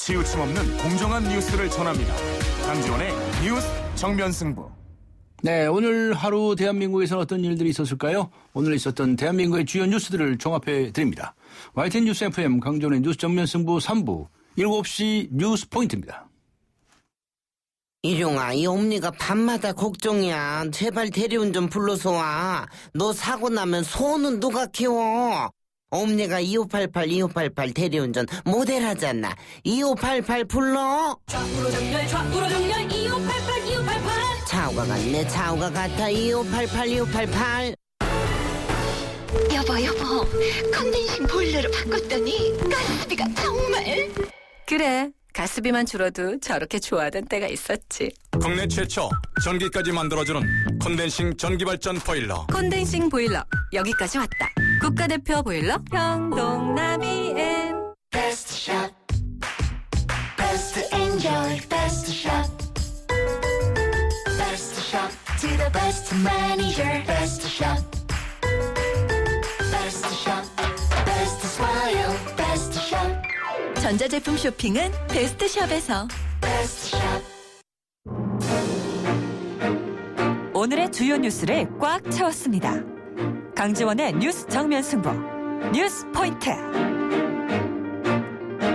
치우침 없는 공정한 뉴스를 전합니다. 강지원의 뉴스 정면승부. 네, 오늘 하루 대한민국에서 어떤 일들이 있었을까요? 오늘 있었던 대한민국의 주요 뉴스들을 종합해 드립니다. YTN 뉴스 FM 강지원의 뉴스 정면승부 3부 7시 뉴스 포인트입니다. 일용아, 이 엄니가 밤마다 걱정이야. 제발 대리운 좀 불러서 와. 너 사고 나면 소는 누가 키워? 엄니가 2588 대리운전 모델하잖아. 2588 불러? 좌우로 정렬 2588 차우가 같네, 차우가 같아. 2588 여보 컨덴싱 보일러로 바꿨더니 가스비가 정말. 그래, 가스비만 줄어도 저렇게 좋아하던 때가 있었지. 국내 최초 전기까지 만들어주는 컨덴싱 전기발전 보일러. 콘덴싱 보일러 여기까지 왔다. 국가대표 보일러 평동나비엔 Best shot, best enjoy, best shot, best shot to the best manager, best shot, best shot, best smile, best shot, 전자제품 쇼핑은 베스트숍에서. best shot. 오늘의 주요 뉴스를 꽉 채웠습니다. 강지원의 뉴스 정면 승부 뉴스 포인트.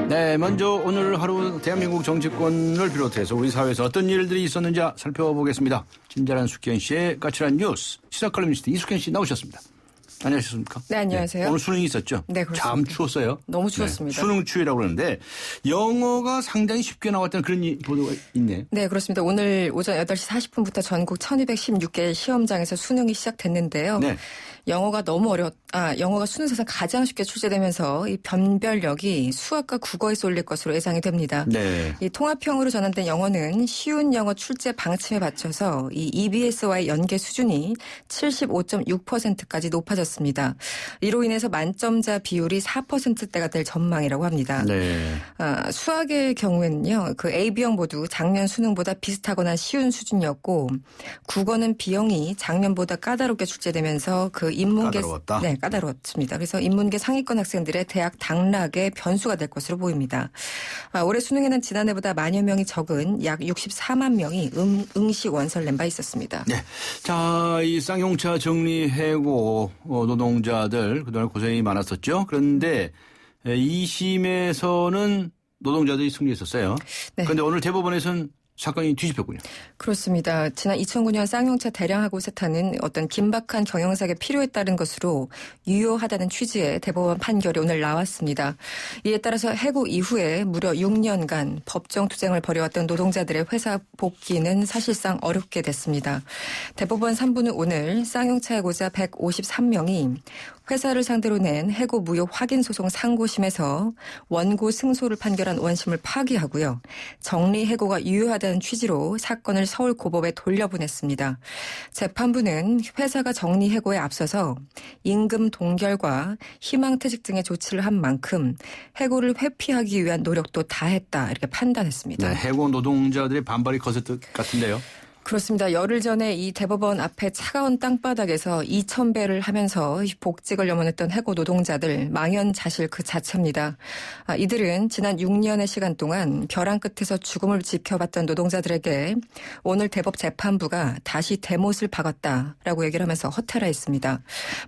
네, 먼저 오늘 하루 대한민국 정치권을 비롯해서 우리 사회에서 어떤 일들이 있었는지 살펴보겠습니다. 친절한 숙현 씨의 까칠한 뉴스 시사 칼럼니스트 이숙현 씨 나오셨습니다. 안녕하셨습니까? 네, 안녕하세요. 네, 오늘 수능이 있었죠? 네, 그렇습니다. 참 추웠어요. 너무 추웠습니다. 네, 수능 추위라고 그러는데 영어가 상당히 쉽게 나왔다는 그런 보도가 있네. 네, 그렇습니다. 오늘 오전 8시 40분부터 전국 1216개 시험장에서 수능이 시작됐는데요. 네. 영어가 영어가 수능사상 가장 쉽게 출제되면서 이 변별력이 수학과 국어에 쏠릴 것으로 예상이 됩니다. 네. 이 통합형으로 전환된 영어는 쉬운 영어 출제 방침에 맞춰서 이 EBS와의 연계 수준이 75.6%까지 높아졌습니다. 이로 인해서 만점자 비율이 4%대가 될 전망이라고 합니다. 네. 수학의 경우에는요, 그 A, B형 모두 작년 수능보다 비슷하거나 쉬운 수준이었고, 국어는 B형이 작년보다 까다롭게 출제되면서 그 인문계 까다로웠다? 네, 까다로웠습니다. 그래서 인문계 상위권 학생들의 대학 당락의 변수가 될 것으로 보입니다. 올해 수능에는 지난해보다 만여 명이 적은 약 64만 명이 응시 원서를 낸 바 있었습니다. 네. 자, 이 쌍용차 정리해고 노동자들 그동안 고생이 많았었죠. 그런데 2심에서는 노동자들이 승리했었어요. 네. 그런데 오늘 대법원에서는 사건이 뒤집혔군요. 그렇습니다. 지난 2009년 쌍용차 대량하고 세타는 어떤 긴박한 경영사에 필요에 따른 것으로 유효하다는 취지의 대법원 판결이 오늘 나왔습니다. 이에 따라서 해고 이후에 무려 6년간 법정 투쟁을 벌여왔던 노동자들의 회사 복귀는 사실상 어렵게 됐습니다. 대법원 3부는 오늘 쌍용차 해고자 153명이 회사를 상대로 낸 해고 무효 확인 소송 상고심에서 원고 승소를 판결한 원심을 파기하고요. 정리 해고가 유효하다는 취지로 사건을 서울고법에 돌려보냈습니다. 재판부는 회사가 정리 해고에 앞서서 임금 동결과 희망퇴직 등의 조치를 한 만큼 해고를 회피하기 위한 노력도 다했다 이렇게 판단했습니다. 네, 해고 노동자들의 반발이 거셌을 것 같은데요. 그렇습니다. 열흘 전에 이 대법원 앞에 차가운 땅바닥에서 2,000배를 하면서 복직을 염원했던 해고 노동자들 망연자실 그 자체입니다. 이들은 지난 6년의 시간 동안 벼랑 끝에서 죽음을 지켜봤던 노동자들에게 오늘 대법 재판부가 다시 대못을 박았다라고 얘기를 하면서 허탈해했습니다.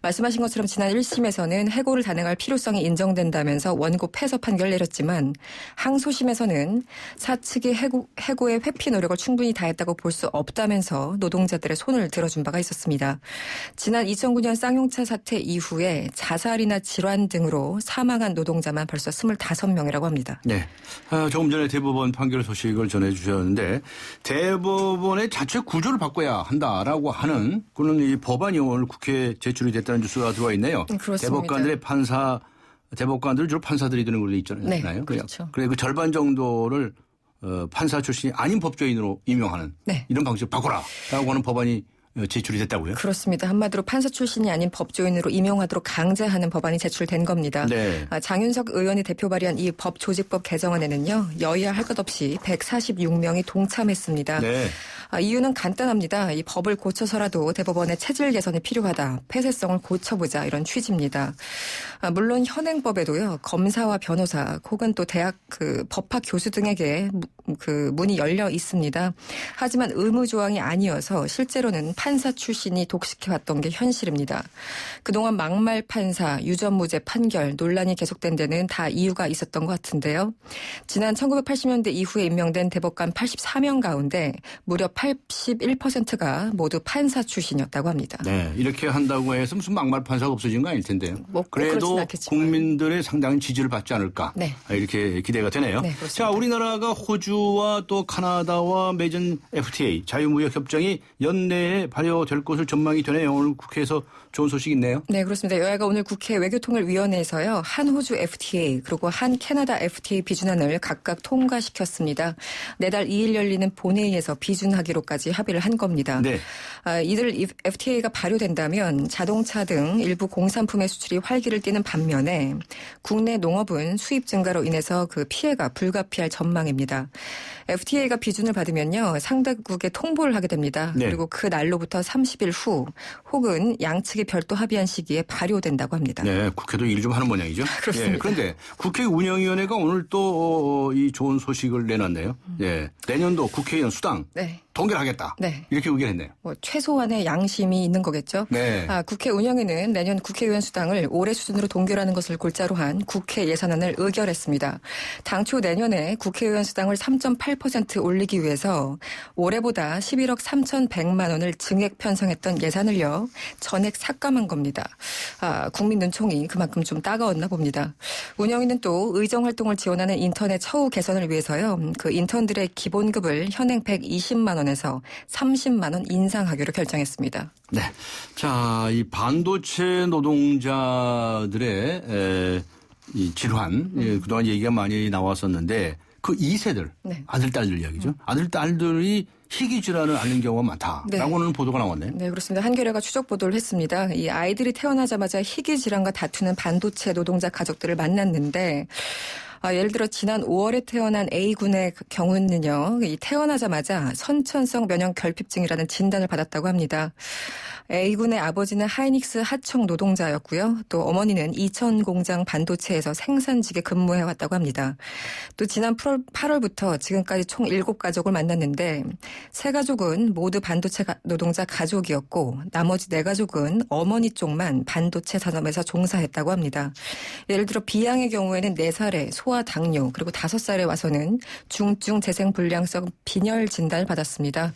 말씀하신 것처럼 지난 1심에서는 해고를 단행할 필요성이 인정된다면서 원고 패소 판결을 내렸지만 항소심에서는 사측이 해고의 회피 노력을 충분히 다했다고 볼 수 없다면서 노동자들의 손을 들어준 바가 있었습니다. 지난 2009년 쌍용차 사태 이후에 자살이나 질환 등으로 사망한 노동자만 벌써 25명이라고 합니다. 네. 조금 전에 대법원 판결 소식을 전해주셨는데 대법원의 자체 구조를 바꿔야 한다라고 하는 그런 이 법안이 오늘 국회에 제출이 됐다는 뉴스가 들어와 있네요. 그렇습니다. 대법관들은 주로 판사들이 되는 걸로 있잖아요. 네, 그렇죠. 그래 그 절반 정도를 판사 출신이 아닌 법조인으로 임용하는 네. 이런 방식을 바꿔라라고 하는 법안이 제출이 됐다고요? 그렇습니다. 한마디로 판사 출신이 아닌 법조인으로 임용하도록 강제하는 법안이 제출된 겁니다. 네. 장윤석 의원이 대표 발의한 이 법 조직법 개정안에는요. 여야 할 것 없이 146명이 동참했습니다. 네. 이유는 간단합니다. 이 법을 고쳐서라도 대법원의 체질 개선이 필요하다. 폐쇄성을 고쳐보자 이런 취지입니다. 물론 현행법에도요. 검사와 변호사 혹은 또 대학 법학 교수 등에게 문이 열려 있습니다. 하지만 의무 조항이 아니어서 실제로는 판사 출신이 독식해왔던 게 현실입니다. 그동안 막말 판사, 유전무죄 판결 논란이 계속된 데는 다 이유가 있었던 것 같은데요. 지난 1980년대 이후에 임명된 대법관 84명 가운데 무려 81%가 모두 판사 출신이었다고 합니다. 네, 이렇게 한다고 해서 무슨 막말 판사가 없어진 거 아닐 텐데요. 그래도 국민들의 상당한 지지를 받지 않을까. 네. 이렇게 기대가 되네요. 네, 그렇습니다. 자, 우리나라가 호주와 또 카나다와 맺은 FTA 자유무역협정이 연내에 발효될 것을 전망이 되네요. 오늘 국회에서 좋은 소식 있네요. 네, 그렇습니다. 여야가 오늘 국회 외교통일위원회에서요. 한 호주 FTA 그리고 한 캐나다 FTA 비준안을 각각 통과시켰습니다. 내달 2일 열리는 본회의에서 비준하기로까지 합의를 한 겁니다. 네. 이들 FTA가 발효된다면 자동차 등 일부 공산품의 수출이 활기를 띠는 반면에 국내 농업은 수입 증가로 인해서 그 피해가 불가피할 전망입니다. FTA가 비준을 받으면요. 상대국에 통보를 하게 됩니다. 네. 그리고 그 날로부터 30일 후 혹은 양측이 별도 합의한 시기에 발효된다고 합니다. 네, 국회도 일 좀 하는 모양이죠. 그렇습니다. 예, 그런데 국회 운영위원회가 오늘 또 이 좋은 소식을 내놨네요. 예, 내년도 국회의원 수당 네. 동결하겠다. 네. 이렇게 의결했네요. 최소한의 양심이 있는 거겠죠. 네. 국회 운영위는 내년 국회의원 수당을 올해 수준으로 동결하는 것을 골자로 한 국회 예산안을 의결했습니다. 당초 내년에 국회의원 수당을 3.8% 올리기 위해서 올해보다 11억 3,100만 원을 증액 편성했던 예산을요. 전액 삭감한 겁니다. 국민 눈총이 그만큼 좀 따가웠나 봅니다. 운영위는 또 의정활동을 지원하는 인터넷 처우 개선을 위해서요. 그 인턴들의 기본급을 현행 120만 원에서 30만 원 인상하기로 결정했습니다. 네. 자, 이 반도체 노동자들의 이 질환, 그동안 얘기가 많이 나왔었는데 그 2세들, 네. 아들, 딸들 이야기죠. 아들, 딸들이 희귀 질환을 앓는 경우가 많다라고는 보도가 나왔네요. 네, 그렇습니다. 한겨레가 추적 보도를 했습니다. 이 아이들이 태어나자마자 희귀 질환과 다투는 반도체 노동자 가족들을 만났는데 예를 들어 지난 5월에 태어난 A군의 경우는요. 이 태어나자마자 선천성 면역 결핍증이라는 진단을 받았다고 합니다. A군의 아버지는 하이닉스 하청 노동자였고요. 또 어머니는 이천 공장 반도체에서 생산직에 근무해왔다고 합니다. 또 지난 8월부터 지금까지 총 7가족을 만났는데 3가족은 모두 반도체 노동자 가족이었고 나머지 4가족은 어머니 쪽만 반도체 산업에서 종사했다고 합니다. 예를 들어 B양의 경우에는 4살에 소아 당뇨 그리고 5살에 와서는 중증 재생불량성 빈혈 진단을 받았습니다.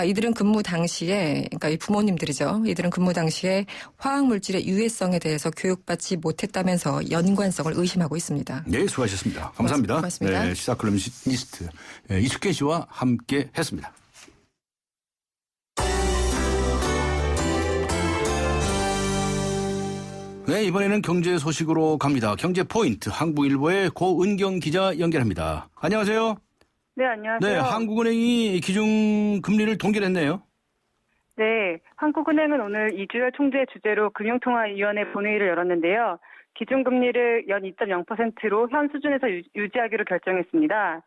이들은 근무 당시에 그러니까 이 부모님들이죠. 이들은 근무 당시에 화학물질의 유해성에 대해서 교육받지 못했다면서 연관성을 의심하고 있습니다. 네, 수고하셨습니다. 감사합니다. 고맙습니다. 네, 시사 컬럼니스트 이숙계 씨와 함께 했습니다. 네, 이번에는 경제 소식으로 갑니다. 경제 포인트 한국일보의 고은경 기자 연결합니다. 안녕하세요. 네, 안녕하세요. 네, 한국은행이 기준금리를 동결했네요. 네, 한국은행은 오늘 이주열 총재 주재로 금융통화위원회 본회의를 열었는데요. 기준금리를 연 2.0%로 현 수준에서 유지하기로 결정했습니다.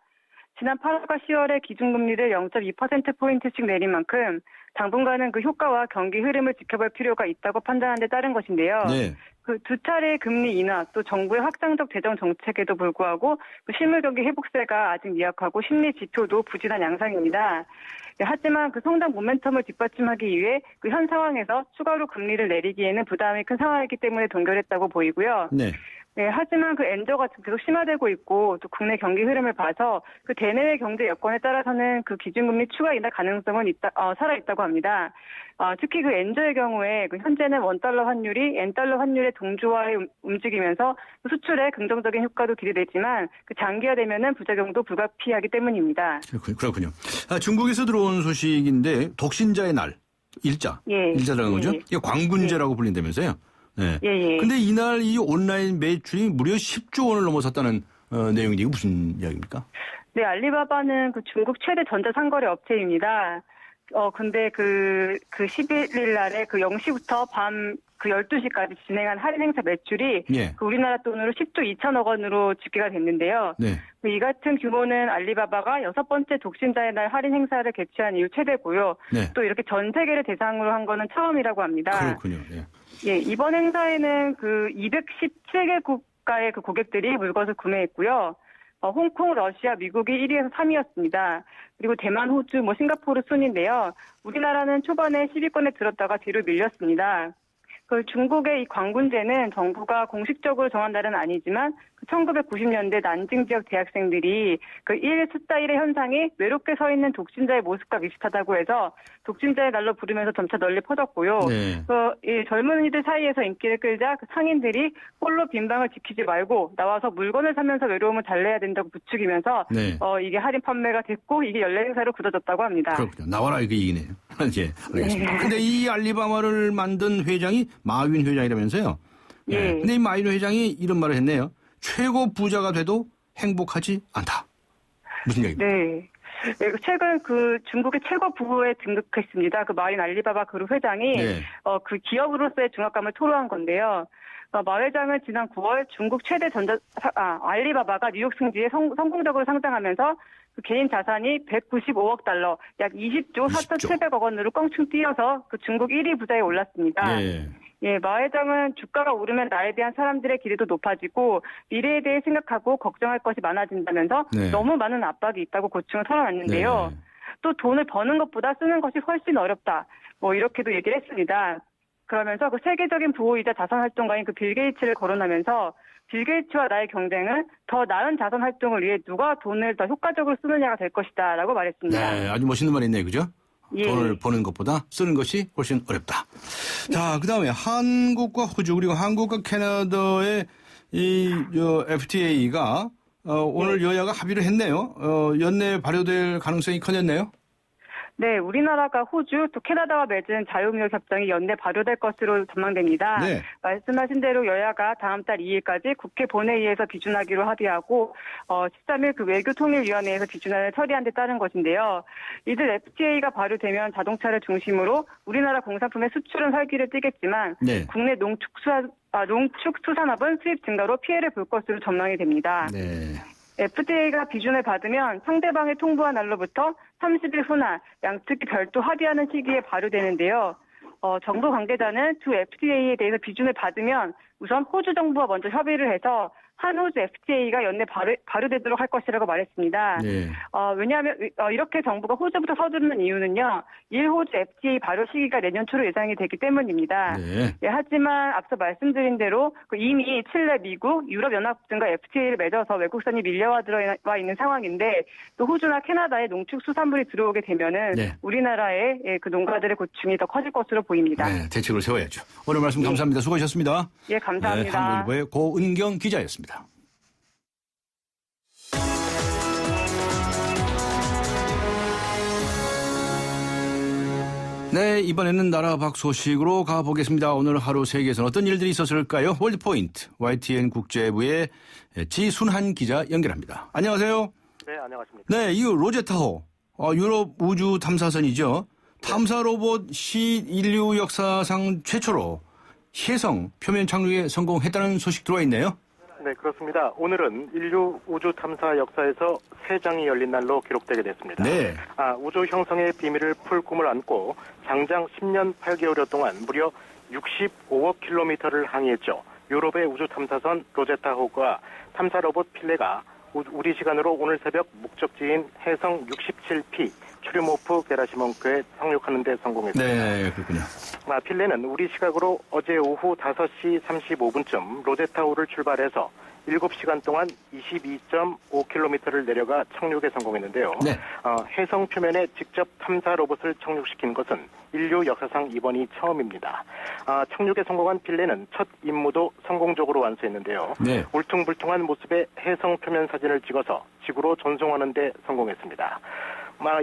지난 8월과 10월에 기준금리를 0.2%포인트씩 내린 만큼 당분간은 그 효과와 경기 흐름을 지켜볼 필요가 있다고 판단한 데 따른 것인데요. 네. 그 두 차례의 금리 인하 또 정부의 확장적 재정 정책에도 불구하고 실물 경기 회복세가 아직 미약하고 심리 지표도 부진한 양상입니다. 네, 하지만 그 성장 모멘텀을 뒷받침하기 위해 그 현 상황에서 추가로 금리를 내리기에는 부담이 큰 상황이기 때문에 동결했다고 보이고요. 네. 네, 하지만 그 엔저가 계속 심화되고 있고 또 국내 경기 흐름을 봐서 그 대내외 경제 여건에 따라서는 그 기준금리 추가 인하 가능성은 살아있다고 합니다. 특히 그 엔저의 경우에 그 현재는 원달러 환율이 엔달러 환율의 동조화에 움직이면서 수출에 긍정적인 효과도 기대되지만 그 장기화되면은 부작용도 불가피하기 때문입니다. 그렇군요. 중국에서 들어온 소식인데 독신자의 날 일자, 예. 일자라는 거죠. 예. 이게 광군제라고 불린다면서요. 네. 예. 근데 이날 이 온라인 매출이 무려 10조 원을 넘어섰다는 내용인데 이게 무슨 이야기입니까? 네, 알리바바는 그 중국 최대 전자상거래 업체입니다. 근데 그 11일 날에 그 0시부터 밤 그 12시까지 진행한 할인 행사 매출이 예. 그 우리나라 돈으로 10조 2천억 원으로 집계가 됐는데요. 네. 이 같은 규모는 알리바바가 6번째 독신자의 날 할인 행사를 개최한 이후 최대고요. 네. 또 이렇게 전 세계를 대상으로 한 거는 처음이라고 합니다. 그렇군요. 예. 예, 이번 행사에는 그 217개 국가의 그 고객들이 물건을 구매했고요. 홍콩, 러시아, 미국이 1위에서 3위였습니다. 그리고 대만, 호주, 싱가포르 순인데요. 우리나라는 초반에 10위권에 들었다가 뒤로 밀렸습니다. 그 중국의 이 광군제는 정부가 공식적으로 정한 날은 아니지만 1990년대 난징 지역 대학생들이 그 1 숫자 1의 현상이 외롭게 서 있는 독신자의 모습과 비슷하다고 해서 독신자의 날로 부르면서 점차 널리 퍼졌고요. 네. 이 젊은이들 사이에서 인기를 끌자 그 상인들이 홀로 빈방을 지키지 말고 나와서 물건을 사면서 외로움을 달래야 된다고 부추기면서 네. 이게 할인 판매가 됐고 이게 연례 행사로 굳어졌다고 합니다. 그렇군요. 나와라 이게 얘기네요. 예, 알겠습니다. 근데 이 알리바바를 만든 회장이 마윈 회장이라면서요. 예. 근데 이 마윈 회장이 이런 말을 했네요. 최고 부자가 돼도 행복하지 않다. 무슨 얘기입니까? 네. 네, 최근 그 중국의 최고 부호에 등극했습니다. 그 마윈 알리바바 그룹 회장이 네. 그 기업으로서의 중압감을 토로한 건데요. 마 회장은 지난 9월 중국 최대 알리바바가 뉴욕 승지에 성공적으로 상장하면서 그 개인 자산이 195억 달러, 약 20조 4,700억 원으로 껑충 뛰어서 그 중국 1위 부자에 올랐습니다. 예. 예, 마 회장은 주가가 오르면 나에 대한 사람들의 기대도 높아지고 미래에 대해 생각하고 걱정할 것이 많아진다면서 네. 너무 많은 압박이 있다고 고충을 털어놨는데요. 네. 또 돈을 버는 것보다 쓰는 것이 훨씬 어렵다. 이렇게도 얘기를 했습니다. 그러면서 그 세계적인 부호이자 자산활동가인 그 빌 게이츠를 거론하면서 빌 게이츠와 나의 경쟁은 더 나은 자산 활동을 위해 누가 돈을 더 효과적으로 쓰느냐가 될 것이다라고 말했습니다. 네, 아주 멋있는 말이네요. 그죠? 예. 돈을 버는 것보다 쓰는 것이 훨씬 어렵다. 자, 그 다음에 한국과 호주 그리고 한국과 캐나다의 FTA가 오늘 여야가 합의를 했네요. 연내 발효될 가능성이 커졌네요. 네, 우리나라가 호주 또 캐나다와 맺은 자유무역 협정이 연내 발효될 것으로 전망됩니다. 네. 말씀하신 대로 여야가 다음 달 2일까지 국회 본회의에서 비준하기로 합의하고 13일 그 외교통일위원회에서 비준안을 처리한 데 따른 것인데요. 이들 FTA가 발효되면 자동차를 중심으로 우리나라 공산품의 수출은 활기를 띠겠지만 네. 국내 농축수산업은 수입 증가로 피해를 볼 것으로 전망이 됩니다. 네. FTA가 비준을 받으면 상대방이 통보한 날로부터 30일 후나 양측이 별도 합의하는 시기에 발효되는데요. 정부 관계자는 두 FTA에 대해서 비준을 받으면 우선 호주 정부와 먼저 협의를 해서 한호주 FTA가 연내 발효되도록 할 것이라고 말했습니다. 네. 왜냐하면 이렇게 정부가 호주부터 서두르는 이유는요. 1호주 FTA 발효 시기가 내년 초로 예상이 되기 때문입니다. 네. 예, 하지만 앞서 말씀드린 대로 이미 칠레, 미국, 유럽연합 등과 FTA를 맺어서 외국산이 밀려와 들어와 있는 상황인데 또 호주나 캐나다에 농축수산물이 들어오게 되면은 네. 우리나라의 그 농가들의 고충이 더 커질 것으로 보입니다. 네, 대책을 세워야죠. 오늘 말씀 감사합니다. 수고하셨습니다. 예, 감사합니다. 네, 한국일보의 고은경 기자였습니다. 네, 이번에는 나라 밖 소식으로 가보겠습니다. 오늘 하루 세계에서는 어떤 일들이 있었을까요? 월드포인트 YTN 국제부의 지순한 기자 연결합니다. 안녕하세요. 네, 안녕하십니까. 네, 이 로제타호 유럽 우주 탐사선이죠. 탐사 로봇 인류 역사상 최초로 혜성 표면 착륙에 성공했다는 소식 들어와 있네요. 네, 그렇습니다. 오늘은 인류 우주 탐사 역사에서 새 장이 열린 날로 기록되게 됐습니다. 네. 우주 형성의 비밀을 풀 꿈을 안고 장장 10년 8개월여 동안 무려 65억 킬로미터를 항해했죠. 유럽의 우주 탐사선 로제타호가 탐사 로봇 필레가 우리 시간으로 오늘 새벽 목적지인 혜성 67P 추리모프 게라시몬크에 상륙하는 데 성공했습니다. 네, 그렇군요. 필레는 우리 시각으로 어제 오후 5시 35분쯤 로제타호를 출발해서 7시간 동안 22.5km를 내려가 착륙에 성공했는데요. 네. 혜성 표면에 직접 탐사 로봇을 착륙시킨 것은 인류 역사상 이번이 처음입니다. 착륙에 성공한 필레는 첫 임무도 성공적으로 완수했는데요. 네. 울퉁불퉁한 모습의 혜성 표면 사진을 찍어서 지구로 전송하는 데 성공했습니다.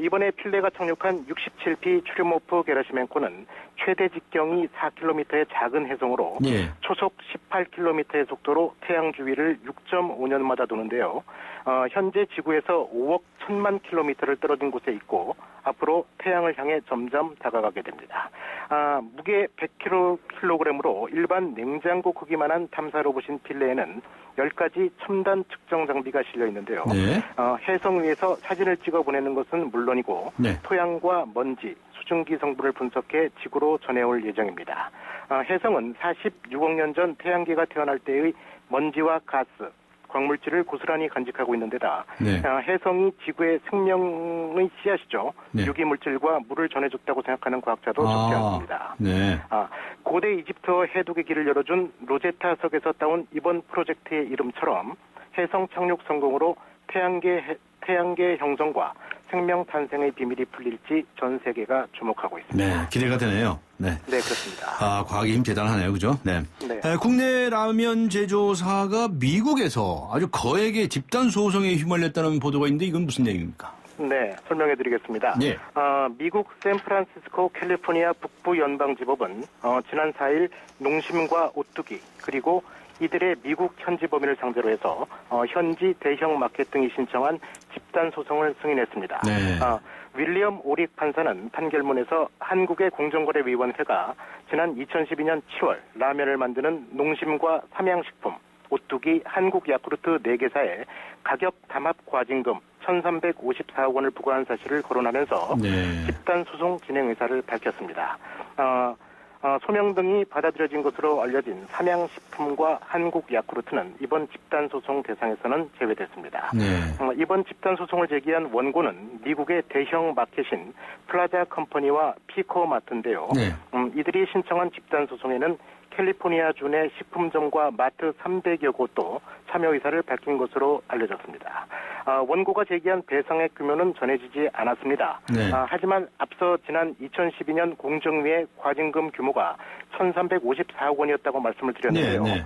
이번에 필레가 착륙한 67P 추리모프 게라시멘코는 최대 직경이 4km의 작은 혜성으로 예. 초속 18km의 속도로 태양 주위를 6.5년마다 도는데요. 현재 지구에서 5억 1천만 킬로미터를 떨어진 곳에 있고 앞으로 태양을 향해 점점 다가가게 됩니다. 무게 100kg으로 일반 냉장고 크기만한 탐사 로봇인 필레에는 10가지 첨단 측정 장비가 실려 있는데요. 네. 해성 위에서 사진을 찍어 보내는 것은 물론이고 네. 토양과 먼지, 수증기 성분을 분석해 지구로 전해올 예정입니다. 해성은 46억 년 전 태양계가 태어날 때의 먼지와 가스, 광물질을 고스란히 간직하고 있는 데다 네. 해성이 지구의 생명의 씨앗이죠. 네. 유기물질과 물을 전해줬다고 생각하는 과학자도 적지 않습니다. 네. 고대 이집트어 해독의 길을 열어준 로제타석에서 따온 이번 프로젝트의 이름처럼 해성 착륙 성공으로 태양계 형성과 생명 탄생의 비밀이 풀릴지 전 세계가 주목하고 있습니다. 네, 기대가 되네요. 네. 네, 그렇습니다. 과학의 힘 대단하네요. 그죠? 네. 네. 국내 라면 제조사가 미국에서 아주 거액의 집단 소송에 휘말렸다는 보도가 있는데 이건 무슨 얘기입니까? 네, 설명해 드리겠습니다. 예. 미국 샌프란시스코 캘리포니아 북부 연방지법은 지난 4일 농심과 오뚜기 그리고 이들의 미국 현지 범인을 상대로 해서 현지 대형 마켓 등이 신청한 집단 소송을 승인했습니다. 네. 윌리엄 오릭 판사는 판결문에서 한국의 공정거래위원회가 지난 2012년 7월 라면을 만드는 농심과 삼양식품, 오뚜기, 한국야쿠르트 4개사에 가격 담합 과징금 1,354억 원을 부과한 사실을 거론하면서 네. 집단 소송 진행 의사를 밝혔습니다. 소명 등이 받아들여진 것으로 알려진 삼양식품과 한국야쿠르트는 이번 집단 소송 대상에서는 제외됐습니다. 네. 이번 집단 소송을 제기한 원고는 미국의 대형 마켓인 플라자 컴퍼니와 피코마트인데요. 네. 이들이 신청한 집단 소송에는 캘리포니아주 내 식품점과 마트 300여 곳도 참여 의사를 밝힌 것으로 알려졌습니다. 원고가 제기한 배상액 규모는 전해지지 않았습니다. 네. 하지만 앞서 지난 2012년 공정위의 과징금 규모가 1,354억 원이었다고 말씀을 드렸는데요. 네, 네.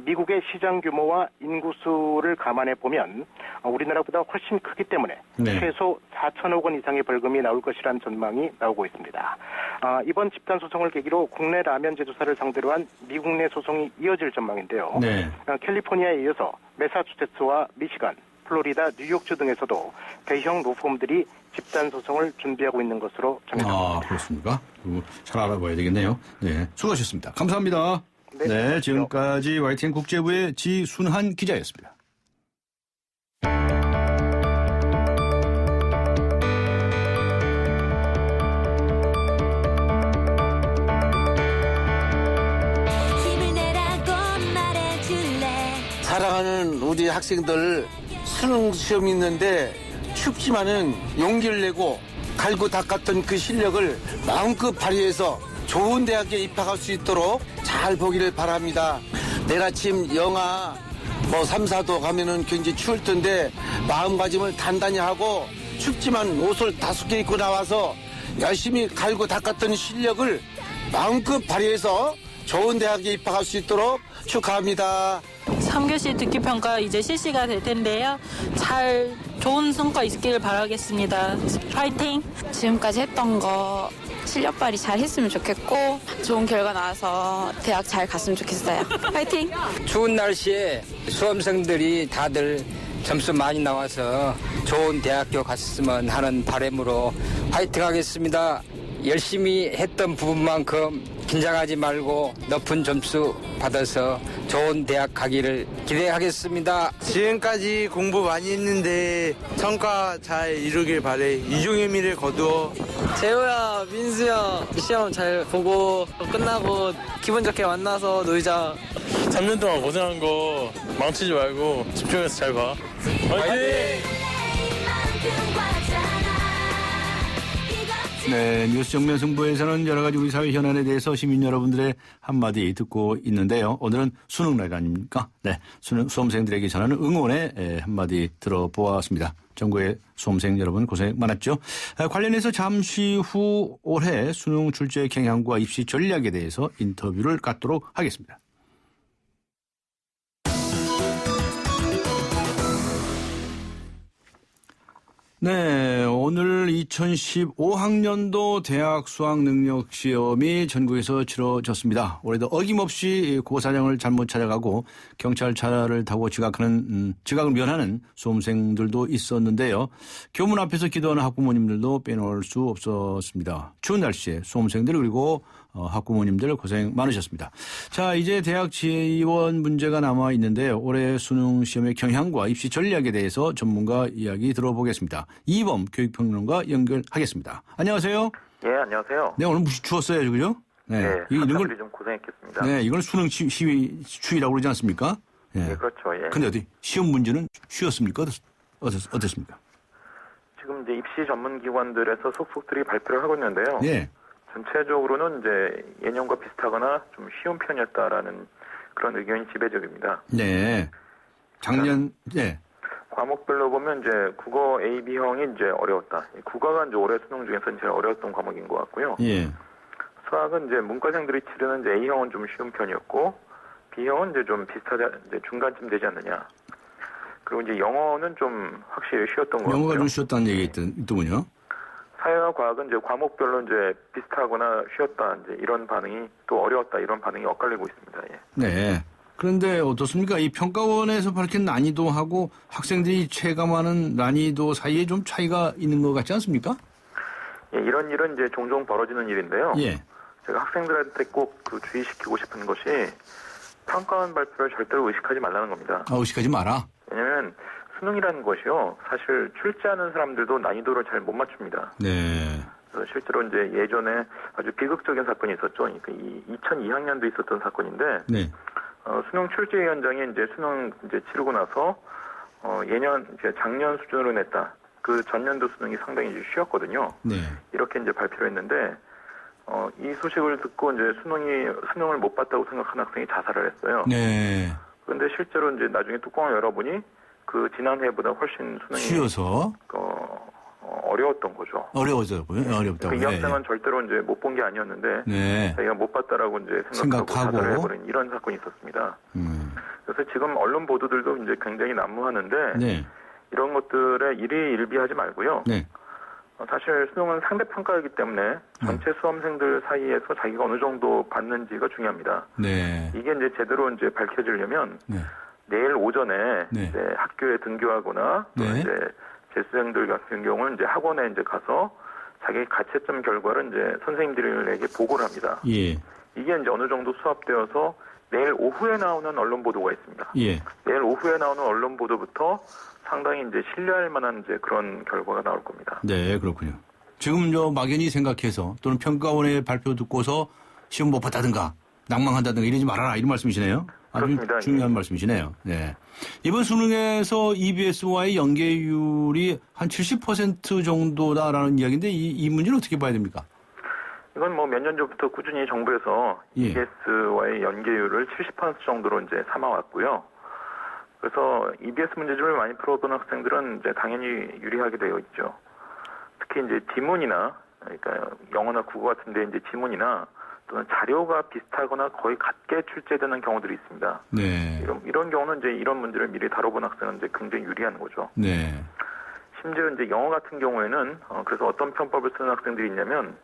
미국의 시장 규모와 인구수를 감안해 보면 우리나라보다 훨씬 크기 때문에 네. 최소 4천억 원 이상의 벌금이 나올 것이라는 전망이 나오고 있습니다. 이번 집단 소송을 계기로 국내 라면 제조사를 상대로 한 미국 내 소송이 이어질 전망인데요. 네. 캘리포니아에 이어서 매사추세츠와 미시간, 플로리다, 뉴욕주 등에서도 대형 로펌들이 집단 소송을 준비하고 있는 것으로 전해졌습니다. 그렇습니까? 잘 알아봐야 되겠네요. 네. 수고하셨습니다. 감사합니다. 네, 지금까지 YTN 국제부의 지순한 기자였습니다. 사랑하는 우리 학생들 수능 시험이 있는데 춥지만은 용기를 내고 갈고 닦았던 그 실력을 마음껏 발휘해서 좋은 대학에 입학할 수 있도록 잘 보기를 바랍니다. 내일 아침 영하 3, 4도 가면은 굉장히 추울 텐데 마음가짐을 단단히 하고 춥지만 옷을 5개 입고 나와서 열심히 갈고 닦았던 실력을 마음껏 발휘해서 좋은 대학에 입학할 수 있도록 축하합니다. 3교시 듣기평가 이제 실시가 될 텐데요. 좋은 성과 있기를 바라겠습니다. 파이팅! 지금까지 했던 거 실력 발휘 잘 했으면 좋겠고 좋은 결과 나와서 대학 잘 갔으면 좋겠어요. 파이팅! 추운 날씨에 수험생들이 다들 점수 많이 나와서 좋은 대학교 갔으면 하는 바람으로 파이팅 하겠습니다. 열심히 했던 부분만큼 긴장하지 말고 높은 점수 받아서 좋은 대학 가기를 기대하겠습니다. 지금까지 공부 많이 했는데 성과 잘 이루길 바래. 이중의 미를 거두어. 재호야, 민수야, 시험 잘 보고 끝나고 기분 좋게 만나서 놀자. 3년 동안 고생한 거 망치지 말고 집중해서 잘 봐. 화이팅! 네, 뉴스 정면 승부에서는 여러 가지 우리 사회 현안에 대해서 시민 여러분들의 한마디 듣고 있는데요. 오늘은 수능 날 아닙니까? 네, 수험생들에게 전하는 응원의 한마디 들어보았습니다. 전국의 수험생 여러분 고생 많았죠. 관련해서 잠시 후 올해 수능 출제 경향과 입시 전략에 대해서 인터뷰를 갖도록 하겠습니다. 네, 오늘 2015학년도 대학 수학능력시험이 전국에서 치러졌습니다. 올해도 어김없이 고사장을 잘못 찾아가고 경찰차를 타고 지각을 면하는 수험생들도 있었는데요. 교문 앞에서 기도하는 학부모님들도 빼놓을 수 없었습니다. 추운 날씨에 수험생들 그리고 학부모님들 고생 많으셨습니다. 자, 이제 대학 지원 문제가 남아 있는데요. 올해 수능 시험의 경향과 입시 전략에 대해서 전문가 이야기 들어보겠습니다. 이범 교육평론가 연결하겠습니다. 안녕하세요. 예, 안녕하세요. 네, 오늘 무시 추웠어요, 그죠? 네, 이런 학생들이 좀 고생했겠습니다. 네, 이걸 수능 추위라고 그러지 않습니까? 예. 예, 그렇죠. 예. 근데 어디 시험 문제는 쉬웠습니까? 어떻습니까? 지금 이제 입시 전문기관들에서 속속들이 발표를 하고 있는데요. 예. 전체적으로는 이제 예년과 비슷하거나 좀 쉬운 편이었다라는 그런 의견이 지배적입니다. 네. 작년, 예. 과목별로 보면 이제 국어 A, B형이 이제 어려웠다. 국어가 이제 올해 수능 중에서는 제일 어려웠던 과목인 것 같고요. 예. 수학은 이제 문과생들이 치르는 이제 A형은 좀 쉬운 편이었고, B형은 이제 좀 이제 중간쯤 되지 않느냐. 그리고 이제 영어는 좀 확실히 쉬웠던 것 같고요. 영어가 좀 쉬웠다는 얘기가 있더군요. 사회와 과학은 이제 과목별로 이제 비슷하거나 쉬웠다, 이제 이런 반응이 또 어려웠다, 이런 반응이 엇갈리고 있습니다. 예. 네. 그런데 어떻습니까? 이 평가원에서 밝힌 난이도하고 학생들이 체감하는 난이도 사이에 좀 차이가 있는 것 같지 않습니까? 예, 이런 일은 이제 종종 벌어지는 일인데요. 예. 제가 학생들한테 꼭 그 주의시키고 싶은 것이 평가원 발표를 절대로 의식하지 말라는 겁니다. 아, 의식하지 마라. 왜냐하면 수능이라는 것이요, 사실 출제하는 사람들도 난이도를 잘 못 맞춥니다. 네. 그래서 실제로 이제 예전에 아주 비극적인 사건이 있었죠. 그러니까 2002학년도 있었던 사건인데, 네. 수능 출제위원장이 이제 수능 이제 치르고 나서 이제 작년 수준으로 냈다. 그 전년도 수능이 상당히 이제 쉬웠거든요. 네. 이렇게 이제 발표를 했는데, 이 소식을 듣고 이제 수능을 못 봤다고 생각한 학생이 자살을 했어요. 네. 그런데 실제로 이제 나중에 뚜껑을 열어보니 그 지난해보다 훨씬 수능이 쉬워서 어려웠던 거죠. 어려워졌고요. 어렵다고. 이 학생은 절대로 이제 못 본 게 아니었는데 네. 자기가 못 봤다라고 이제 생각하고 자살을 해버린 이런 사건이 있었습니다. 그래서 지금 언론 보도들도 이제 굉장히 난무하는데 네. 이런 것들에 일희일비하지 말고요. 네. 사실 수능은 상대평가이기 때문에 전체 수험생들 사이에서 자기가 어느 정도 받는지가 중요합니다. 네. 이게 이제 제대로 이제 밝혀지려면 네. 내일 오전에 네. 이제 학교에 등교하거나 또 네. 이제 재수생들 같은 경우는 이제 학원에 이제 가서 자기 가채점 결과를 이제 선생님들에게 보고를 합니다. 예. 이게 이제 어느 정도 수합되어서 내일 오후에 나오는 언론 보도가 있습니다. 예. 내일 오후에 나오는 언론 보도부터 상당히 이제 신뢰할 만한 이제 그런 결과가 나올 겁니다. 네, 그렇군요. 지금 막연히 생각해서 또는 평가원의 발표 듣고서 시험 못 봤다든가 낭망한다든가 이러지 말아라 이런 말씀이시네요. 아주 그렇습니다. 중요한 말씀이시네요. 네. 이번 수능에서 EBS와의 연계율이 한 70% 정도다라는 이야기인데 이 문제는 어떻게 봐야 됩니까? 이건 뭐 몇 년 전부터 꾸준히 정부에서 예. EBS와의 연계율을 70% 정도로 이제 삼아왔고요. 그래서 EBS 문제집을 많이 풀어본 학생들은 이제 당연히 유리하게 되어 있죠. 특히 이제 지문이나, 그러니까 영어나 국어 같은데 이제 지문이나 또는 자료가 비슷하거나 거의 같게 출제되는 경우들이 있습니다. 네. 이런 경우는 이제 이런 문제를 미리 다뤄본 학생은 이제 굉장히 유리한 거죠. 네. 심지어 이제 영어 같은 경우에는 그래서 어떤 편법을 쓰는 학생들이 있냐면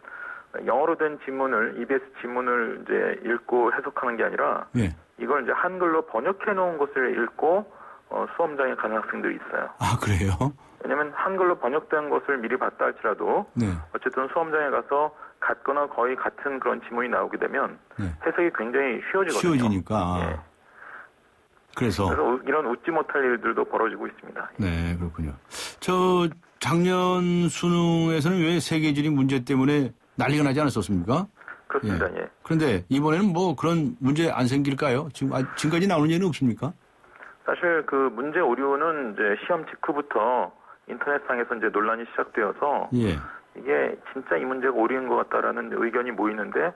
영어로 된 지문을 EBS 지문을 이제 읽고 해석하는 게 아니라 예. 이걸 이제 한글로 번역해 놓은 것을 읽고 수험장에 가는 학생들이 있어요. 아, 그래요? 왜냐하면 한글로 번역된 것을 미리 봤다 할지라도 네. 어쨌든 수험장에 가서 같거나 거의 같은 그런 지문이 나오게 되면 네. 해석이 굉장히 쉬워지거든요. 쉬워지니까. 예. 그래서 이런 웃지 못할 일들도 벌어지고 있습니다. 네, 그렇군요. 작년 수능에서는 왜 세계지리 문제 때문에 난리가 나지 않았었습니까? 그렇습니다. 예. 그런데 이번에는 뭐 그런 문제 안 생길까요? 지금까지 나오는 예는 없습니까? 사실 그 문제 오류는 이제 시험 직후부터 인터넷상에서 이제 논란이 시작되어서 예. 이게 진짜 이 문제가 오류인 것 같다라는 의견이 모이는데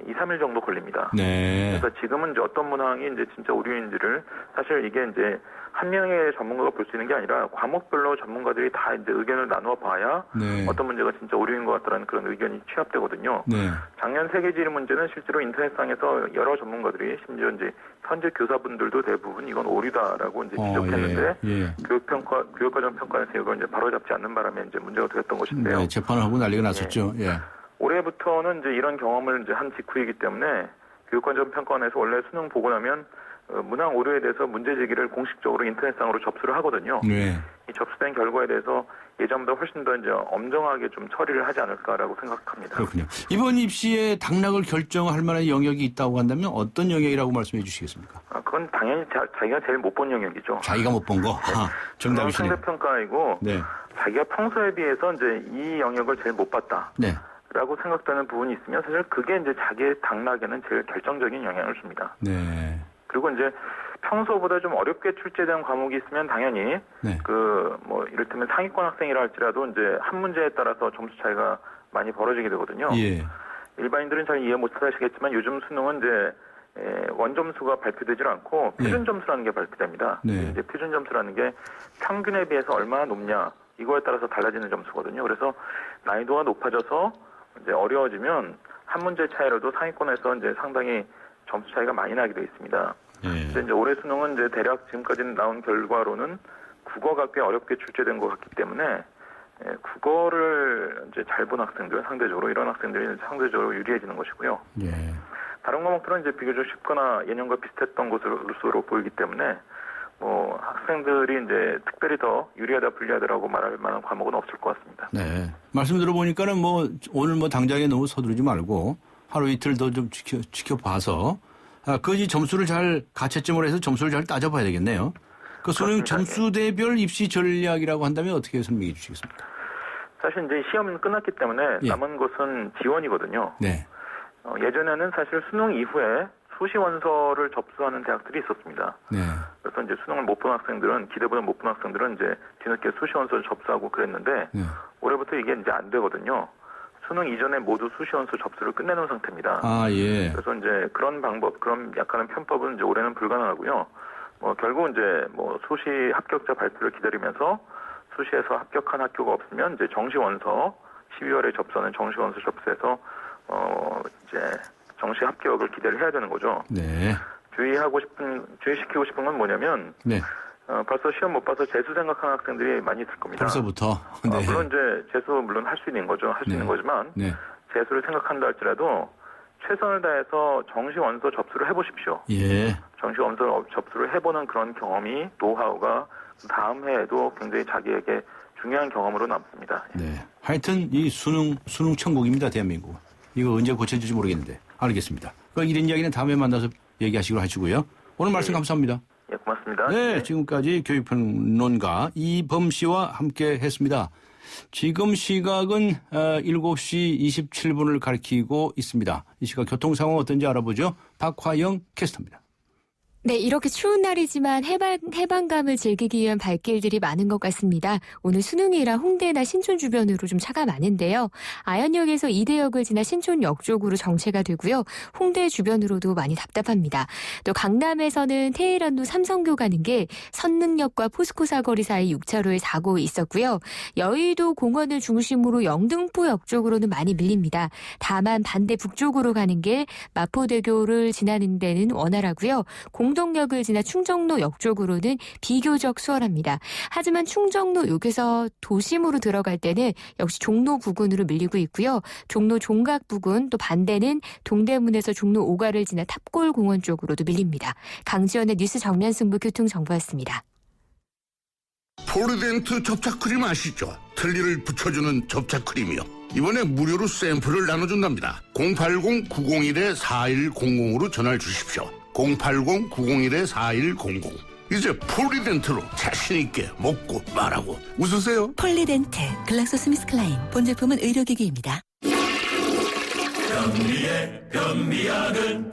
2, 3일 정도 걸립니다. 네. 그래서 지금은 이제 어떤 문항이 이제 진짜 오류인지를 사실 이게 이제 한 명의 전문가가 볼 수 있는 게 아니라 과목별로 전문가들이 다 이제 의견을 나누어 봐야 네. 어떤 문제가 진짜 오류인 것 같다라는 그런 의견이 취합되거든요. 네. 작년 세계지리 문제는 실제로 인터넷상에서 여러 전문가들이 심지어 이제 현재 교사분들도 대부분 이건 오류다라고 이제 지적했는데 예. 교육과정 평가에서 이걸 이제 바로잡지 않는 바람에 이제 문제가 되었던 것인데요. 네, 재판을 하고 난리가 났었죠. 예. 올해부터는 이제 이런 경험을 이제 한 직후이기 때문에 교육과정 평가원에서 원래 수능 보고 나면 문항 오류에 대해서 문제 제기를 공식적으로 인터넷상으로 접수를 하거든요. 네. 이 접수된 결과에 대해서 예전보다 훨씬 더 이제 엄정하게 좀 처리를 하지 않을까라고 생각합니다. 그렇군요. 이번 입시에 당락을 결정할 만한 영역이 있다고 한다면 어떤 영역이라고 말씀해 주시겠습니까? 그건 당연히 자기가 제일 못 본 영역이죠. 자기가 못 본 거? 정답이시네요. 상대평가이고 네. 자기가 평소에 비해서 이제 이 영역을 제일 못 봤다. 네. 라고 생각되는 부분이 있으면 사실 그게 이제 자기의 당락에는 제일 결정적인 영향을 줍니다. 네. 그리고 이제 평소보다 좀 어렵게 출제된 과목이 있으면 당연히 네. 뭐 이를테면 상위권 학생이라 할지라도 이제 한 문제에 따라서 점수 차이가 많이 벌어지게 되거든요. 예. 일반인들은 잘 이해 못하시겠지만 요즘 수능은 이제 원점수가 발표되질 않고 표준 점수라는 게 발표됩니다. 네. 이제 표준 점수라는 게 평균에 비해서 얼마나 높냐 이거에 따라서 달라지는 점수거든요. 그래서 난이도가 높아져서 이제 어려워지면 한 문제 차이라도 상위권에서 이제 상당히 점수 차이가 많이 나게 되어 있습니다. 근데 이제 올해 수능은 이제 대략 지금까지 나온 결과로는 국어가 꽤 어렵게 출제된 것 같기 때문에 국어를 이제 잘 본 학생들 상대적으로 이런 학생들이 상대적으로 유리해지는 것이고요. 예. 다른 과목들은 이제 비교적 쉽거나 예년과 비슷했던 것으로 보이기 때문에 뭐 학생들이 이제 특별히 더 유리하다 불리하다라고 말할 만한 과목은 없을 것 같습니다. 네. 말씀 들어보니까는 뭐 오늘 뭐 당장에 너무 서두르지 말고 하루 이틀 더 좀 지켜봐서 그 점수를 잘 가채점으로 해서 점수를 잘 따져봐야 되겠네요. 그 수능 점수대별 입시 전략이라고 한다면 어떻게 설명해 주시겠습니까? 사실 이제 시험은 끝났기 때문에 남은 것은 지원이거든요. 네. 예전에는 사실 수능 이후에 수시 원서를 접수하는 대학들이 있었습니다. 네. 그래서 이제 수능을 못 본 학생들은 기대보다 못 본 학생들은 이제 뒤늦게 수시 원서를 접수하고 그랬는데 올해부터 이게 이제 안 되거든요. 수능 이전에 모두 수시 원서 접수를 끝내놓은 상태입니다. 아, 예. 그래서 이제 그런 방법, 그런 약간의 편법은 이제 올해는 불가능하고요. 결국 이제 수시 합격자 발표를 기다리면서 수시에서 합격한 학교가 없으면 이제 정시 원서 12월에 접수하는 정시 원서 접수해서 이제 정시 합격을 기대를 해야 되는 거죠. 네. 주의시키고 싶은 건 뭐냐면 네. 벌써 시험 못 봐서 재수 생각하는 학생들이 많이 있을 겁니다. 벌써부터. 네. 물론 이제 재수 물론 할 수 있는 거죠. 할 수 있는 거지만 재수를 생각한다 할지라도 최선을 다해서 정시 원서 접수를 해보십시오. 예. 정시 원서 접수를 해보는 그런 경험이 노하우가 다음 해에도 굉장히 자기에게 중요한 경험으로 남습니다. 네. 하여튼 이 수능 천국입니다, 대한민국. 이거 언제 고쳐질지 모르겠는데. 알겠습니다. 이런 이야기는 다음에 만나서 얘기하시기로 하시고요. 오늘 말씀 감사합니다. 예, 고맙습니다. 네, 지금까지 교육평론가 이범 씨와 함께 했습니다. 지금 시각은 7시 27분을 가리키고 있습니다. 이 시각 교통 상황 어떤지 알아보죠. 박화영 캐스터입니다. 네, 이렇게 추운 날이지만 해방감을 즐기기 위한 발길들이 많은 것 같습니다. 오늘 수능이라 홍대나 신촌 주변으로 좀 차가 많은데요. 아현역에서 이대역을 지나 신촌역 쪽으로 정체가 되고요. 홍대 주변으로도 많이 답답합니다. 또 강남에서는 테헤란로 삼성교 가는 게 선능역과 포스코 사거리 사이 6차로에 사고 있었고요. 여의도 공원을 중심으로 영등포역 쪽으로는 많이 밀립니다. 다만 반대 북쪽으로 가는 게 마포대교를 지나는 데는 원활하고요. 공동역을 지나 충정로역 쪽으로는 비교적 수월합니다. 하지만 충정로역에서 도심으로 들어갈 때는 역시 종로 부근으로 밀리고 있고요. 종로 종각 부근 또 반대는 동대문에서 종로 5가를 지나 탑골공원 쪽으로도 밀립니다. 강지연의 뉴스 정면 승부 교통정보였습니다. 포르덴트 접착크림 아시죠? 틀니를 붙여주는 접착크림이요. 이번에 무료로 샘플을 나눠준답니다. 080-901-4100으로 전화를 주십시오. 080-901-4100. 이제 폴리덴트로 자신있게 먹고 말하고 웃으세요. 폴리덴트 글락소스미스클라인 본제품은 의료기기입니다. 변비의 변비약은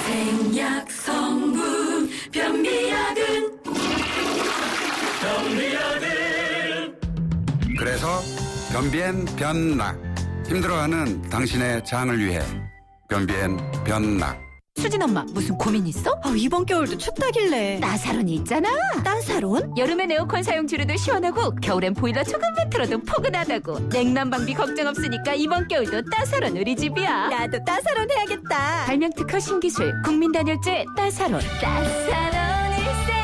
생약 성분 변비약은 그래서 변비엔 변락, 힘들어하는 당신의 장을 위해 변비엔 변락. 수진 엄마 무슨 고민 있어? 이번 겨울도 춥다길래 나사론이 있잖아. 나사론? 여름엔 에어컨 사용 줄여도 시원하고 겨울엔 보일러 조금만 틀어도 포근하다고. 냉난방비 걱정 없으니까 이번 겨울도 따사론 우리 집이야. 나도 따사론 해야겠다. 발명 특허 신기술 국민 단열재 따사론. 따사론일세.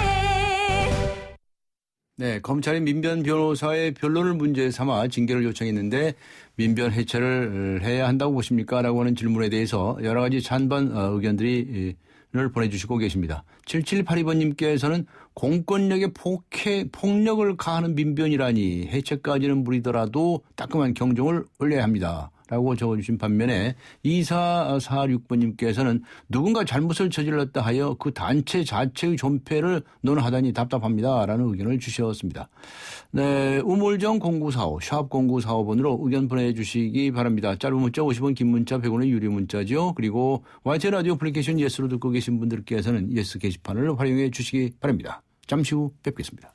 네, 검찰이 민변 변호사의 변론을 문제 삼아 징계를 요청했는데 민변 해체를 해야 한다고 보십니까? 라고 하는 질문에 대해서 여러 가지 찬반 의견들을 보내주시고 계십니다. 7782번님께서는 공권력에 폭력을 가하는 민변이라니 해체까지는 무리더라도 따끔한 경종을 울려야 합니다. 라고 적어주신 반면에 2446번님께서는 누군가 잘못을 저질렀다 하여 그 단체 자체의 존폐를 논하다니 답답합니다. 라는 의견을 주셨습니다. 네, 우물정 0945, 샵 0945번으로 의견 보내주시기 바랍니다. 짧은 문자 50원, 긴 문자 100원의 유료 문자죠. 그리고 YTN 라디오 애플리케이션 예스로 듣고 계신 분들께서는 예스 게시판을 활용해 주시기 바랍니다. 잠시 후 뵙겠습니다.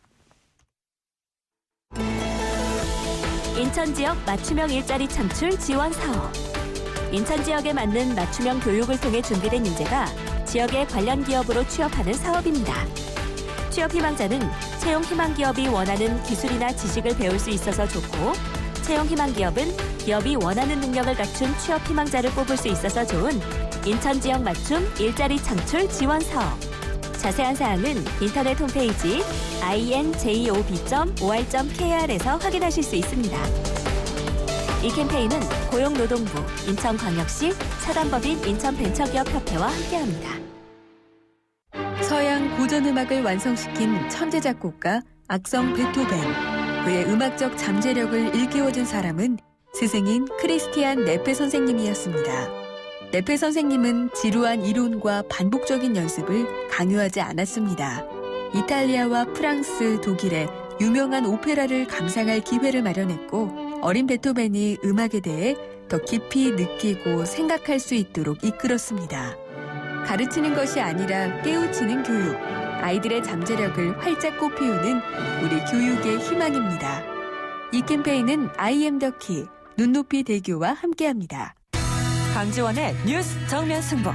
인천 지역 맞춤형 일자리 창출 지원 사업. 인천 지역에 맞는 맞춤형 교육을 통해 준비된 인재가 지역의 관련 기업으로 취업하는 사업입니다. 취업 희망자는 채용 희망 기업이 원하는 기술이나 지식을 배울 수 있어서 좋고, 채용 희망 기업은 기업이 원하는 능력을 갖춘 취업 희망자를 뽑을 수 있어서 좋은 인천 지역 맞춤 일자리 창출 지원 사업. 자세한 사항은 인터넷 홈페이지 injob.or.kr에서 확인하실 수 있습니다. 이 캠페인은 고용노동부, 인천광역시, 차단법인 인천벤처기업협회와 함께합니다. 서양 고전음악을 완성시킨 천재 작곡가 악성 베토벤. 그의 음악적 잠재력을 일깨워준 사람은 스승인 크리스티안 네페 선생님이었습니다. 네페 선생님은 지루한 이론과 반복적인 연습을 강요하지 않았습니다. 이탈리아와 프랑스, 독일의 유명한 오페라를 감상할 기회를 마련했고, 어린 베토벤이 음악에 대해 더 깊이 느끼고 생각할 수 있도록 이끌었습니다. 가르치는 것이 아니라 깨우치는 교육, 아이들의 잠재력을 활짝 꽃피우는 우리 교육의 희망입니다. 이 캠페인은 I am the key, 눈높이 대교와 함께합니다. 강지원의 뉴스 정면 승부.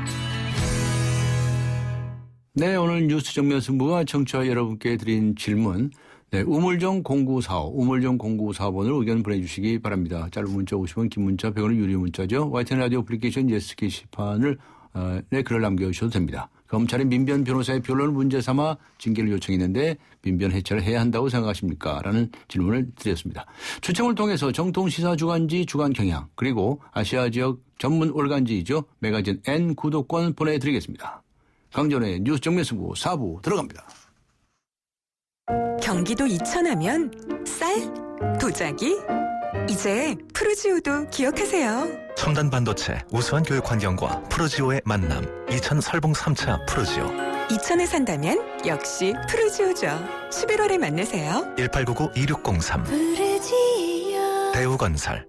네, 오늘 뉴스 정면 승부가 청취자 여러분께 드린 질문. 네, 우물정 0945, 우물정 0945번으로 의견 보내주시기 바랍니다. 짧은 문자 50원, 긴 문자 100원의 유료 문자죠. YTN 라디오 애플리케이션 예스 게시판을 네, 글을 남겨주셔도 됩니다. 검찰이 민변 변호사의 변론을 문제 삼아 징계를 요청했는데 민변 해체를 해야 한다고 생각하십니까? 라는 질문을 드렸습니다. 추첨을 통해서 정통 시사 주간지 주간 경향, 그리고 아시아 지역 전문 올간지이죠. 매거진 N 구독권 보내드리겠습니다. 강전의 뉴스 정면 승부 4부 들어갑니다. 경기도 이천하면 쌀, 도자기, 이제 푸르지오도 기억하세요. 첨단 반도체, 우수한 교육 환경과 푸르지오의 만남. 이천 설봉 3차 푸르지오. 이천에 산다면 역시 푸르지오죠. 11월에 만나세요. 1899-2603. 푸르지오. 대우건설.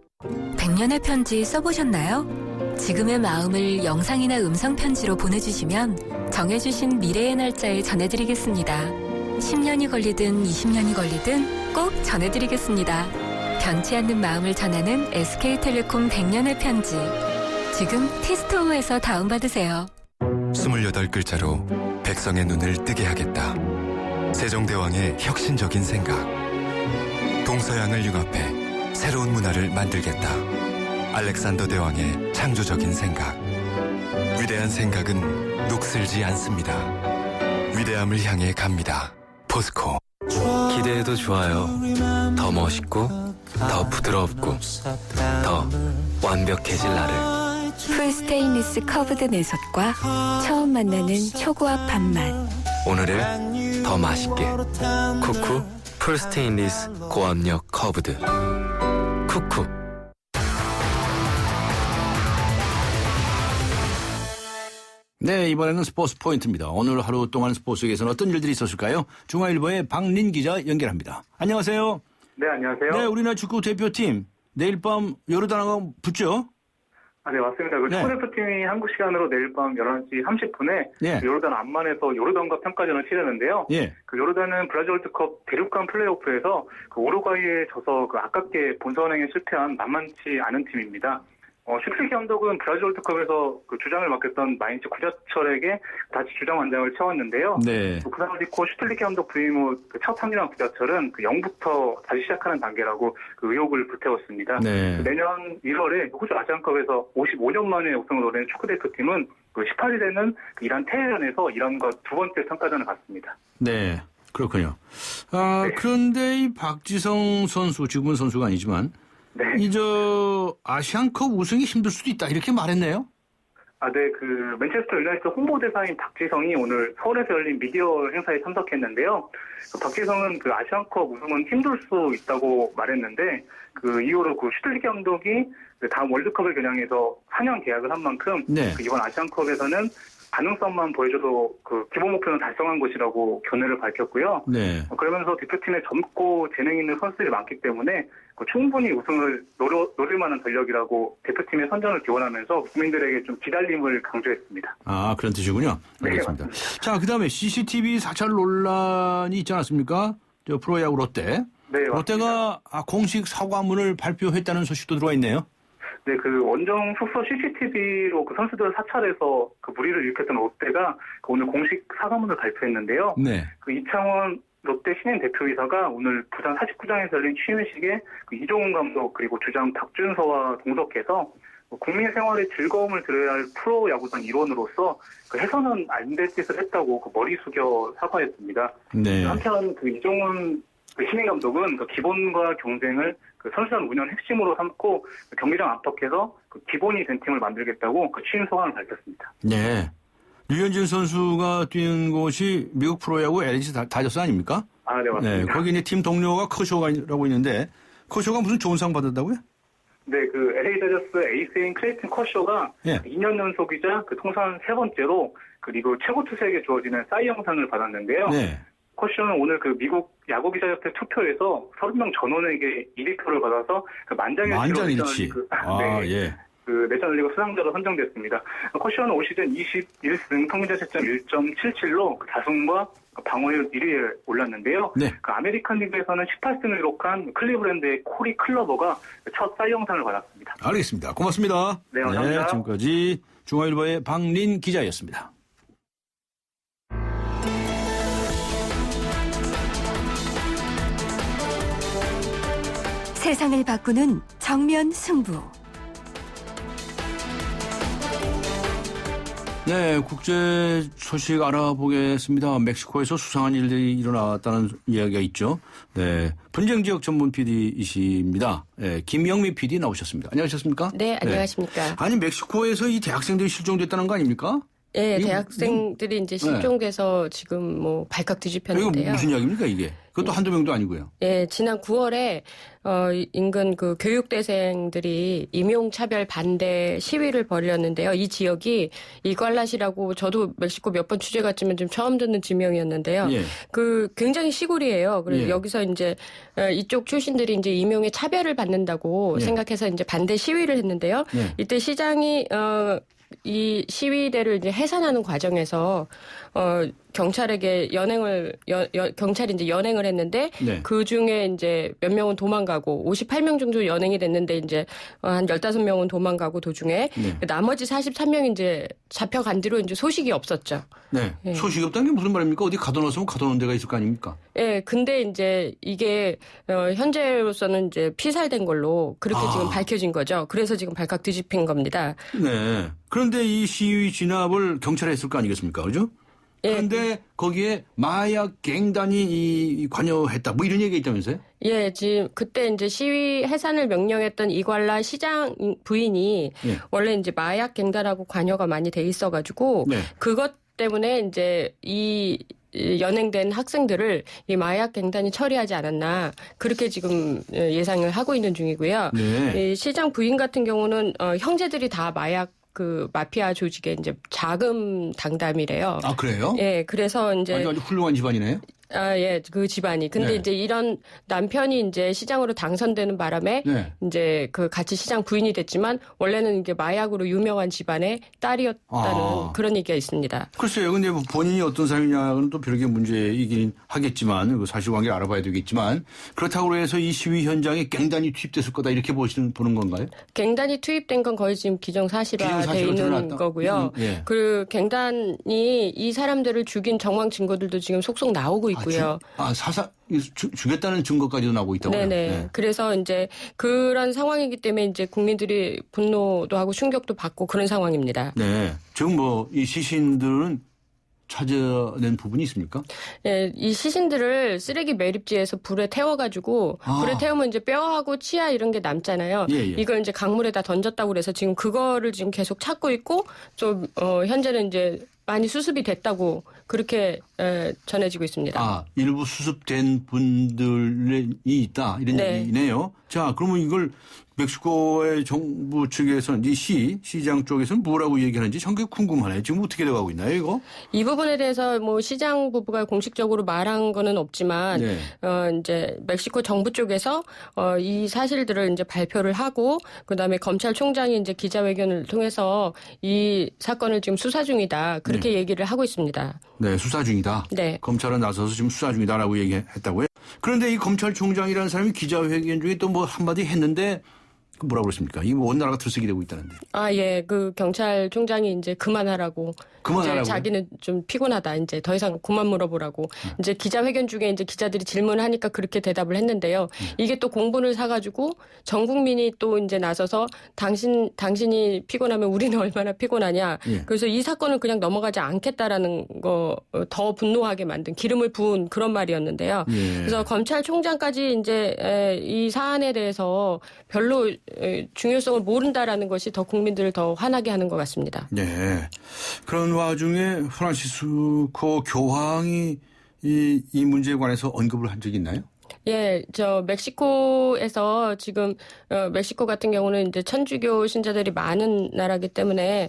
100년의 편지 써보셨나요? 지금의 마음을 영상이나 음성 편지로 보내주시면 정해주신 미래의 날짜에 전해드리겠습니다. 10년이 걸리든 20년이 걸리든 꼭 전해드리겠습니다. 변치 않는 마음을 전하는 SK텔레콤 100년의 편지. 지금 티스토어에서 다운받으세요. 28글자로 백성의 눈을 뜨게 하겠다. 세종대왕의 혁신적인 생각. 동서양을 융합해 새로운 문화를 만들겠다. 알렉산더 대왕의 창조적인 생각. 위대한 생각은 녹슬지 않습니다. 위대함을 향해 갑니다. 포스코. 기대해도 좋아요. 더 멋있고 더 부드럽고 더 완벽해질 나를. 풀 스테인리스 커브드 내솥과 처음 만나는 초고압 밥맛. 오늘을 더 맛있게. 쿠쿠 풀 스테인리스 고압력 커브드. 쿠쿠. 네, 이번에는 스포츠 포인트입니다. 오늘 하루 동안 스포츠계에서는 어떤 일들이 있었을까요? 중앙일보의 박린 기자 연결합니다. 안녕하세요. 네, 안녕하세요. 네, 우리나라 축구 대표팀 내일 밤 요르단하고 붙죠? 네, 맞습니다. 그 네. 축구대표팀이 한국 시간으로 내일 밤 11시 30분에 예. 요르단 암만에서 요르단과 평가전을 치르는데요. 예. 그 요르단은 브라질 월드컵 대륙간 플레이오프에서 그 우루과이에 져서 그 아깝게 본선행에 실패한 만만치 않은 팀입니다. 슈틸리 감독은 브라질 월드컵에서 그 주장을 맡겼던 마인츠 구자철에게 다시 주장 완장을 채웠는데요. 네. 그날 뒤고 슈틸리 감독 부임 후 첫 합류한 구자철은 그 0부터 다시 시작하는 단계라고 그 의혹을 불태웠습니다. 네. 내년 1월에 호주 아시안컵에서 55년 만에 우승을 노린 축구대표팀은 그 18일에는 그 이란 테헤란에서 이란과 두 번째 평가전을 갖습니다. 네. 그렇군요. 그런데 이 박지성 선수, 지금은 선수가 아니지만, 아시안컵 우승이 힘들 수도 있다, 이렇게 말했네요? 네, 그, 맨체스터 유나이티드 홍보대사인 박지성이 오늘 서울에서 열린 미디어 행사에 참석했는데요. 박지성은 그 아시안컵 우승은 힘들 수 있다고 말했는데, 그 이후로 그 슈틸리 감독이 그 다음 월드컵을 겨냥해서 4년 계약을 한 만큼, 그 이번 아시안컵에서는 가능성만 보여줘도 그 기본 목표는 달성한 것이라고 견해를 밝혔고요. 네. 그러면서 대표팀에 젊고 재능 있는 선수들이 많기 때문에 충분히 우승을 노릴 만한 전력이라고 대표팀의 선전을 기원하면서 국민들에게 좀 기다림을 강조했습니다. 그런 뜻이군요. 알겠습니다. 네, 자, 그 다음에 CCTV 사찰 논란이 있지 않았습니까? 프로야구 롯데. 네, 롯데가 공식 사과문을 발표했다는 소식도 들어와 있네요. 네, 그 원정 숙소 CCTV로 그 선수들을 사찰해서 그 무리를 일으켰던 롯데가 오늘 공식 사과문을 발표했는데요. 네. 그 이창원 롯데 신인 대표이사가 오늘 부산 49장에서 열린 취임식에 그 이종훈 감독 그리고 주장 박준서와 동석해서 국민 생활의 즐거움을 드려야 할 프로야구단 일원으로서 그 해서는 안 될 짓을 했다고 그 머리 숙여 사과했습니다. 네. 한편 그 이종훈 그 신인 감독은 그 기본과 경쟁을 그 선수단 운영 핵심으로 삼고 그 경기장 안팎에서 그 기본이 된 팀을 만들겠다고 그 취임 소감을 밝혔습니다. 네. 류현진 선수가 뛰는 곳이 미국 프로야구 LG 다저스 아닙니까? 네, 맞습니다. 네, 거기 이제 팀 동료가 커쇼가라고 있는데, 커쇼가 무슨 좋은 상 받았다고요? 네, 그 LA 다저스 에이스인 클레이튼 커쇼가 2년 연속이자 그 통산 3번째로 그리고 최고 투수에게 주어지는 사이 영상을 받았는데요. 네. 커쇼는 오늘 그 미국 야구기자협회 투표에서 30명 전원에게 1위표를 받아서 그 만장일치. 예. 그 내셔널리그 수상자로 선정됐습니다. 커쇼는 올 시즌 21승 평균 자책점 1.77로 그 자승과 방어율 1위에 올랐는데요. 네. 그 아메리칸 리그에서는 18승을 기록한 클리브랜드의 코리 클러버가 첫 사이 영상을 받았습니다. 알겠습니다. 고맙습니다. 네, 감사합니다. 지금까지 중앙일보의 박린 기자였습니다. 세상을 바꾸는 정면 승부. 네, 국제 소식 알아보겠습니다. 멕시코에서 수상한 일들이 일어났다는 이야기가 있죠. 네, 분쟁 지역 전문 PD이십니다. 네, 김영미 PD 나오셨습니다. 안녕하셨습니까? 네, 안녕하십니까. 아니, 멕시코에서 이 대학생들이 실종됐다는 거 아닙니까? 네, 대학생들이 이제 실종돼서 지금 뭐 발칵 뒤집혔는데요. 이거 무슨 이야기입니까, 이게? 그것도 한두 명도 아니고요. 예, 지난 9월에 인근 그 교육대생들이 임용차별 반대 시위를 벌였는데요. 이 지역이 이괄라시라고 저도 멕시코 몇 번 취재 갔지만 좀 처음 듣는 지명이었는데요. 예. 그 굉장히 시골이에요. 그래서 여기서 이제 이쪽 출신들이 이제 임용의 차별을 받는다고 생각해서 이제 반대 시위를 했는데요. 이때 시장이 이 시위대를 이제 해산하는 과정에서 경찰에게 경찰이 이제 연행을 했는데 그 중에 이제 몇 명은 도망가고 58명 정도 연행이 됐는데 이제 한 15명은 도망가고 도중에 나머지 43명이 이제 잡혀간 뒤로 이제 소식이 없었죠. 네. 소식이 없다는 게 무슨 말입니까? 어디 가둬놨으면 가둬놓은 데가 있을 거 아닙니까? 예, 근데 이제 이게 현재로서는 이제 피살된 걸로 그렇게 지금 밝혀진 거죠. 그래서 지금 발칵 뒤집힌 겁니다. 네. 그런데 이 시위 진압을 경찰이 했을 거 아니겠습니까? 그죠? 그런데 거기에 마약 갱단이 관여했다. 뭐 이런 얘기가 있다면서요? 예, 지금 그때 이제 시위 해산을 명령했던 이괄라 시장 부인이 원래 이제 마약 갱단하고 관여가 많이 돼 있어가지고 그것 때문에 이제 이 연행된 학생들을 이 마약 갱단이 처리하지 않았나 그렇게 지금 예상을 하고 있는 중이고요. 이 시장 부인 같은 경우는 형제들이 다 마약 그 마피아 조직의 이제 자금 당담이래요. 아, 그래요? 예, 그래서 이제 아주 훌륭한 집안이네요. 예, 그 집안이. 근데 네. 이제 이런 남편이 이제 시장으로 당선되는 바람에 네. 이제 그 같이 시장 부인이 됐지만 원래는 이게 마약으로 유명한 집안의 딸이었다는 그런 얘기가 있습니다. 글쎄요. 근데 뭐 본인이 어떤 사람이냐는 또 별개 문제이긴 하겠지만 그 사실관계를 알아봐야 되겠지만 그렇다고 해서 이 시위 현장에 갱단이 투입됐을 거다 이렇게 보는 건가요? 갱단이 투입된 건 거의 지금 기정사실화돼 있는 드러났다? 거고요. 예. 그 갱단이 이 사람들을 죽인 정황 증거들도 지금 속속 나오고 있고요. 죽였다는 증거까지도 나오고 있다고요? 네네. 네. 그래서 이제 그런 상황이기 때문에 이제 국민들이 분노도 하고 충격도 받고 그런 상황입니다. 네. 지금 뭐 이 시신들은 찾아낸 부분이 있습니까? 예, 이 시신들을 쓰레기 매립지에서 불에 태워가지고 불에 태우면 이제 뼈하고 치아 이런 게 남잖아요. 예. 이걸 이제 강물에다 던졌다고 그래서 지금 그거를 지금 계속 찾고 있고 좀 현재는 이제 많이 수습이 됐다고 그렇게 전해지고 있습니다. 일부 수습된 분들이 있다 이런 네. 얘기네요. 자, 그러면 이걸 멕시코의 정부 측에서는 시장 쪽에서는 뭐라고 얘기하는지 상당히 궁금하네요. 지금 어떻게 돼가고 있나요, 이거? 이 부분에 대해서 뭐 시장 부부가 공식적으로 말한 거는 없지만 네. 이제 멕시코 정부 쪽에서 이 사실들을 이제 발표를 하고 그다음에 검찰총장이 이제 기자회견을 통해서 이 사건을 지금 수사 중이다. 그렇게 얘기를 하고 있습니다. 네, 수사 중이다. 네. 검찰은 나서서 지금 수사 중이다라고 얘기했다고요? 그런데 이 검찰총장이라는 사람이 기자회견 중에 또 뭐 한마디 했는데 뭐라고 그랬습니까? 이거 온 나라가 들썩이 되고 있다는데. 예. 그 경찰총장이 이제 그만하라고. 이제 자기는 좀 피곤하다. 이제 더 이상 그만 물어보라고. 이제 기자회견 중에 이제 기자들이 질문을 하니까 그렇게 대답을 했는데요. 이게 또 공분을 사가지고 전 국민이 또 이제 나서서 당신이 피곤하면 우리는 얼마나 피곤하냐. 예. 그래서 이 사건을 그냥 넘어가지 않겠다라는 거 더 분노하게 만든 기름을 부은 그런 말이었는데요. 예. 그래서 검찰총장까지 이제 이 사안에 대해서 별로 중요성을 모른다라는 것이 더 국민들을 더 화나게 하는 것 같습니다. 네. 그런 와중에 프란시스코 교황이 이 문제에 관해서 언급을 한 적이 있나요? 예, 멕시코에서 지금 멕시코 같은 경우는 이제 천주교 신자들이 많은 나라기 때문에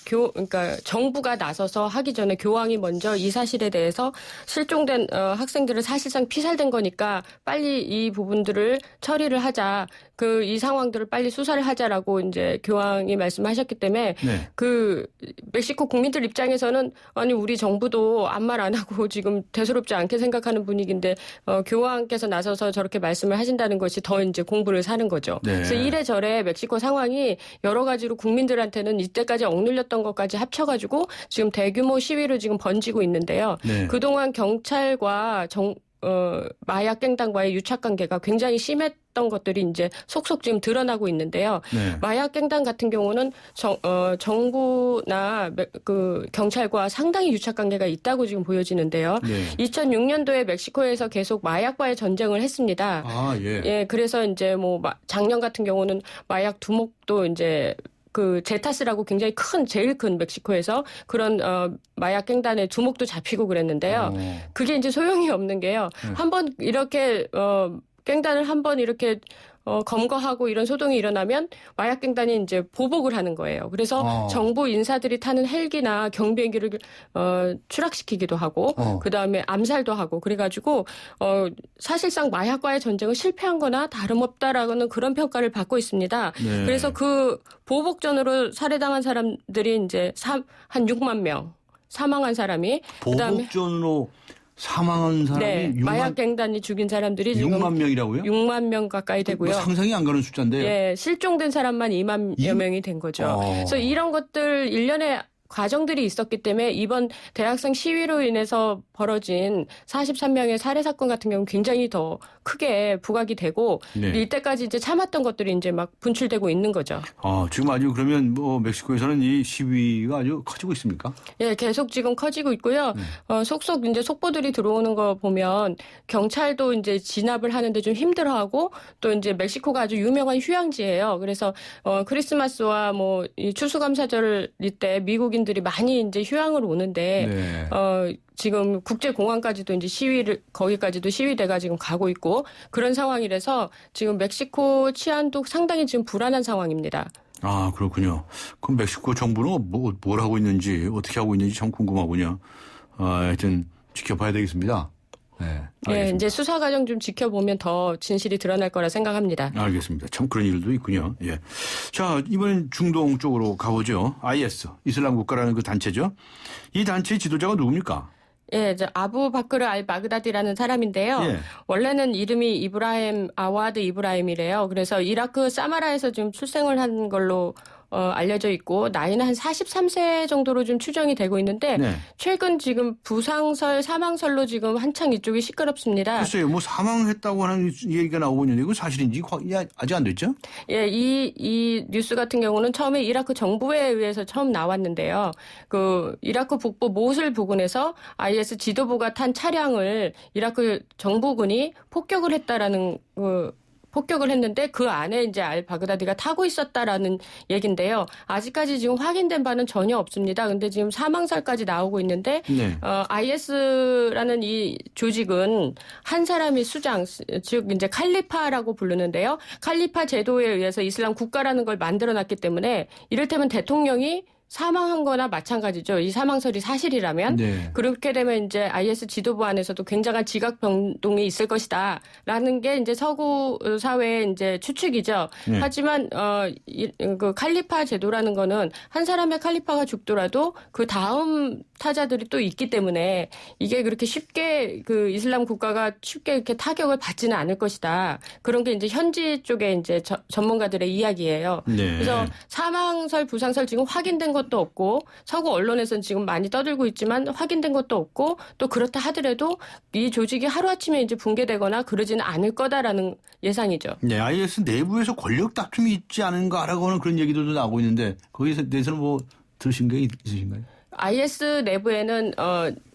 그러니까 정부가 나서서 하기 전에 교황이 먼저 이 사실에 대해서 실종된 학생들을 사실상 피살된 거니까 빨리 이 부분들을 처리를 하자. 이 상황들을 빨리 수사를 하자라고 이제 교황이 말씀하셨기 때문에 네. 그 멕시코 국민들 입장에서는 아니 우리 정부도 아무 말 안 하고 지금 대수롭지 않게 생각하는 분위기인데 교황께서 나서서 저렇게 말씀을 하신다는 것이 더 이제 공분을 사는 거죠. 네. 그래서 이래저래 멕시코 상황이 여러 가지로 국민들한테는 이때까지 억눌렸던 것까지 합쳐가지고 지금 대규모 시위로 지금 번지고 있는데요. 네. 그동안 경찰과 마약 갱단과의 유착 관계가 굉장히 심했던 것들이 이제 속속 지금 드러나고 있는데요. 네. 마약 갱단 같은 경우는 정부나 그 경찰과 상당히 유착 관계가 있다고 지금 보여지는데요. 네. 2006년도에 멕시코에서 계속 마약과의 전쟁을 했습니다. 예, 그래서 이제 뭐 작년 같은 경우는 마약 두목도 이제 그 제타스라고 굉장히 제일 큰 멕시코에서 그런 마약 갱단의 두목도 잡히고 그랬는데요. 그게 이제 소용이 없는 게요. 한번 이렇게 갱단을 한번 이렇게 검거하고 이런 소동이 일어나면 마약 갱단이 이제 보복을 하는 거예요. 그래서 정부 인사들이 타는 헬기나 경비행기를 추락시키기도 하고 그다음에 암살도 하고 그래가지고 사실상 마약과의 전쟁은 실패한 거나 다름없다라는 그런 평가를 받고 있습니다. 네. 그래서 그 보복전으로 살해당한 사람들이 이제 한 6만 명 사망한 사람이 보복전으로 사망한 사람이 네, 마약 갱단이 죽인 사람들이 지금 6만 명이라고요? 6만 명 가까이 되고요. 상상이 안 가는 숫자인데요. 예, 실종된 사람만 2만여 명이 된 거죠. 그래서 이런 것들 일련의 과정들이 있었기 때문에 이번 대학생 시위로 인해서 벌어진 43명의 살해 사건 같은 경우는 굉장히 더 크게 부각이 되고 이때까지 이제 참았던 것들이 이제 막 분출되고 있는 거죠. 지금 아주 그러면 뭐 멕시코에서는 이 시위가 아주 커지고 있습니까? 예, 계속 지금 커지고 있고요. 속속 이제 속보들이 들어오는 거 보면 경찰도 이제 진압을 하는데 좀 힘들어하고 또 이제 멕시코가 아주 유명한 휴양지예요. 그래서 크리스마스와 뭐 이 추수감사절 이때 미국인들이 많이 이제 휴양을 오는데 지금 국제공항까지도 이제 거기까지도 시위대가 지금 가고 있고 그런 상황이라서 지금 멕시코 치안도 상당히 지금 불안한 상황입니다. 그렇군요. 그럼 멕시코 정부는 뭘 하고 있는지 어떻게 하고 있는지 참 궁금하군요. 하여튼 지켜봐야 되겠습니다. 네, 네, 이제 수사 과정 좀 지켜보면 더 진실이 드러날 거라 생각합니다. 알겠습니다. 참 그런 일도 있군요. 예. 자, 이번엔 중동 쪽으로 가보죠. IS, 이슬람 국가라는 그 단체죠. 이 단체의 지도자가 누굽니까? 예, 아부 바크르 알 바그다디라는 사람인데요. 예. 원래는 이름이 이브라임 아와드 이브라임이래요. 그래서 이라크 사마라에서 지금 출생을 한 걸로 알려져 있고 나이는 한 43세 정도로 좀 추정이 되고 있는데 네. 최근 지금 부상설, 사망설로 지금 한창 이쪽이 시끄럽습니다. 글쎄요, 뭐 사망했다고 하는 얘기가 나오고 있는데 이거 사실인지 확인이 아직 안 됐죠? 예, 이 뉴스 같은 경우는 처음에 이라크 정부에 의해서 처음 나왔는데요. 그 이라크 북부 모술 부근에서 IS 지도부가 탄 차량을 이라크 정부군이 폭격을 했다라는 폭격을 했는데 그 안에 이제 알 바그다디가 타고 있었다라는 얘긴데요. 아직까지 지금 확인된 바는 전혀 없습니다. 근데 지금 사망설까지 나오고 있는데 네. IS라는 이 조직은 한 사람이 수장, 즉 이제 칼리파라고 부르는데요. 칼리파 제도에 의해서 이슬람 국가라는 걸 만들어놨기 때문에 이를테면 대통령이 사망한 거나 마찬가지죠. 이 사망설이 사실이라면. 네. 그렇게 되면 이제 IS 지도부 안에서도 굉장한 지각 변동이 있을 것이다. 라는 게 이제 서구 사회의 이제 추측이죠. 네. 하지만, 그 칼리파 제도라는 거는 한 사람의 칼리파가 죽더라도 그 다음 타자들이 또 있기 때문에 이게 그렇게 쉽게 그 이슬람 국가가 쉽게 이렇게 타격을 받지는 않을 것이다. 그런 게 이제 현지 쪽에 이제 전문가들의 이야기예요. 네. 그래서 사망설, 부상설 지금 확인된 것도 없고 서구 언론에서는 지금 많이 떠들고 있지만 확인된 것도 없고 또 그렇다 하더라도 이 조직이 하루아침에 이제 붕괴되거나 그러지는 않을 거다라는 예상이죠. 네, IS 내부에서 권력 다툼이 있지 않은가라고 하는 그런 얘기들도 나오고 있는데 거기에 대해서는 뭐 들으신 게 있으신가요? IS 내부에는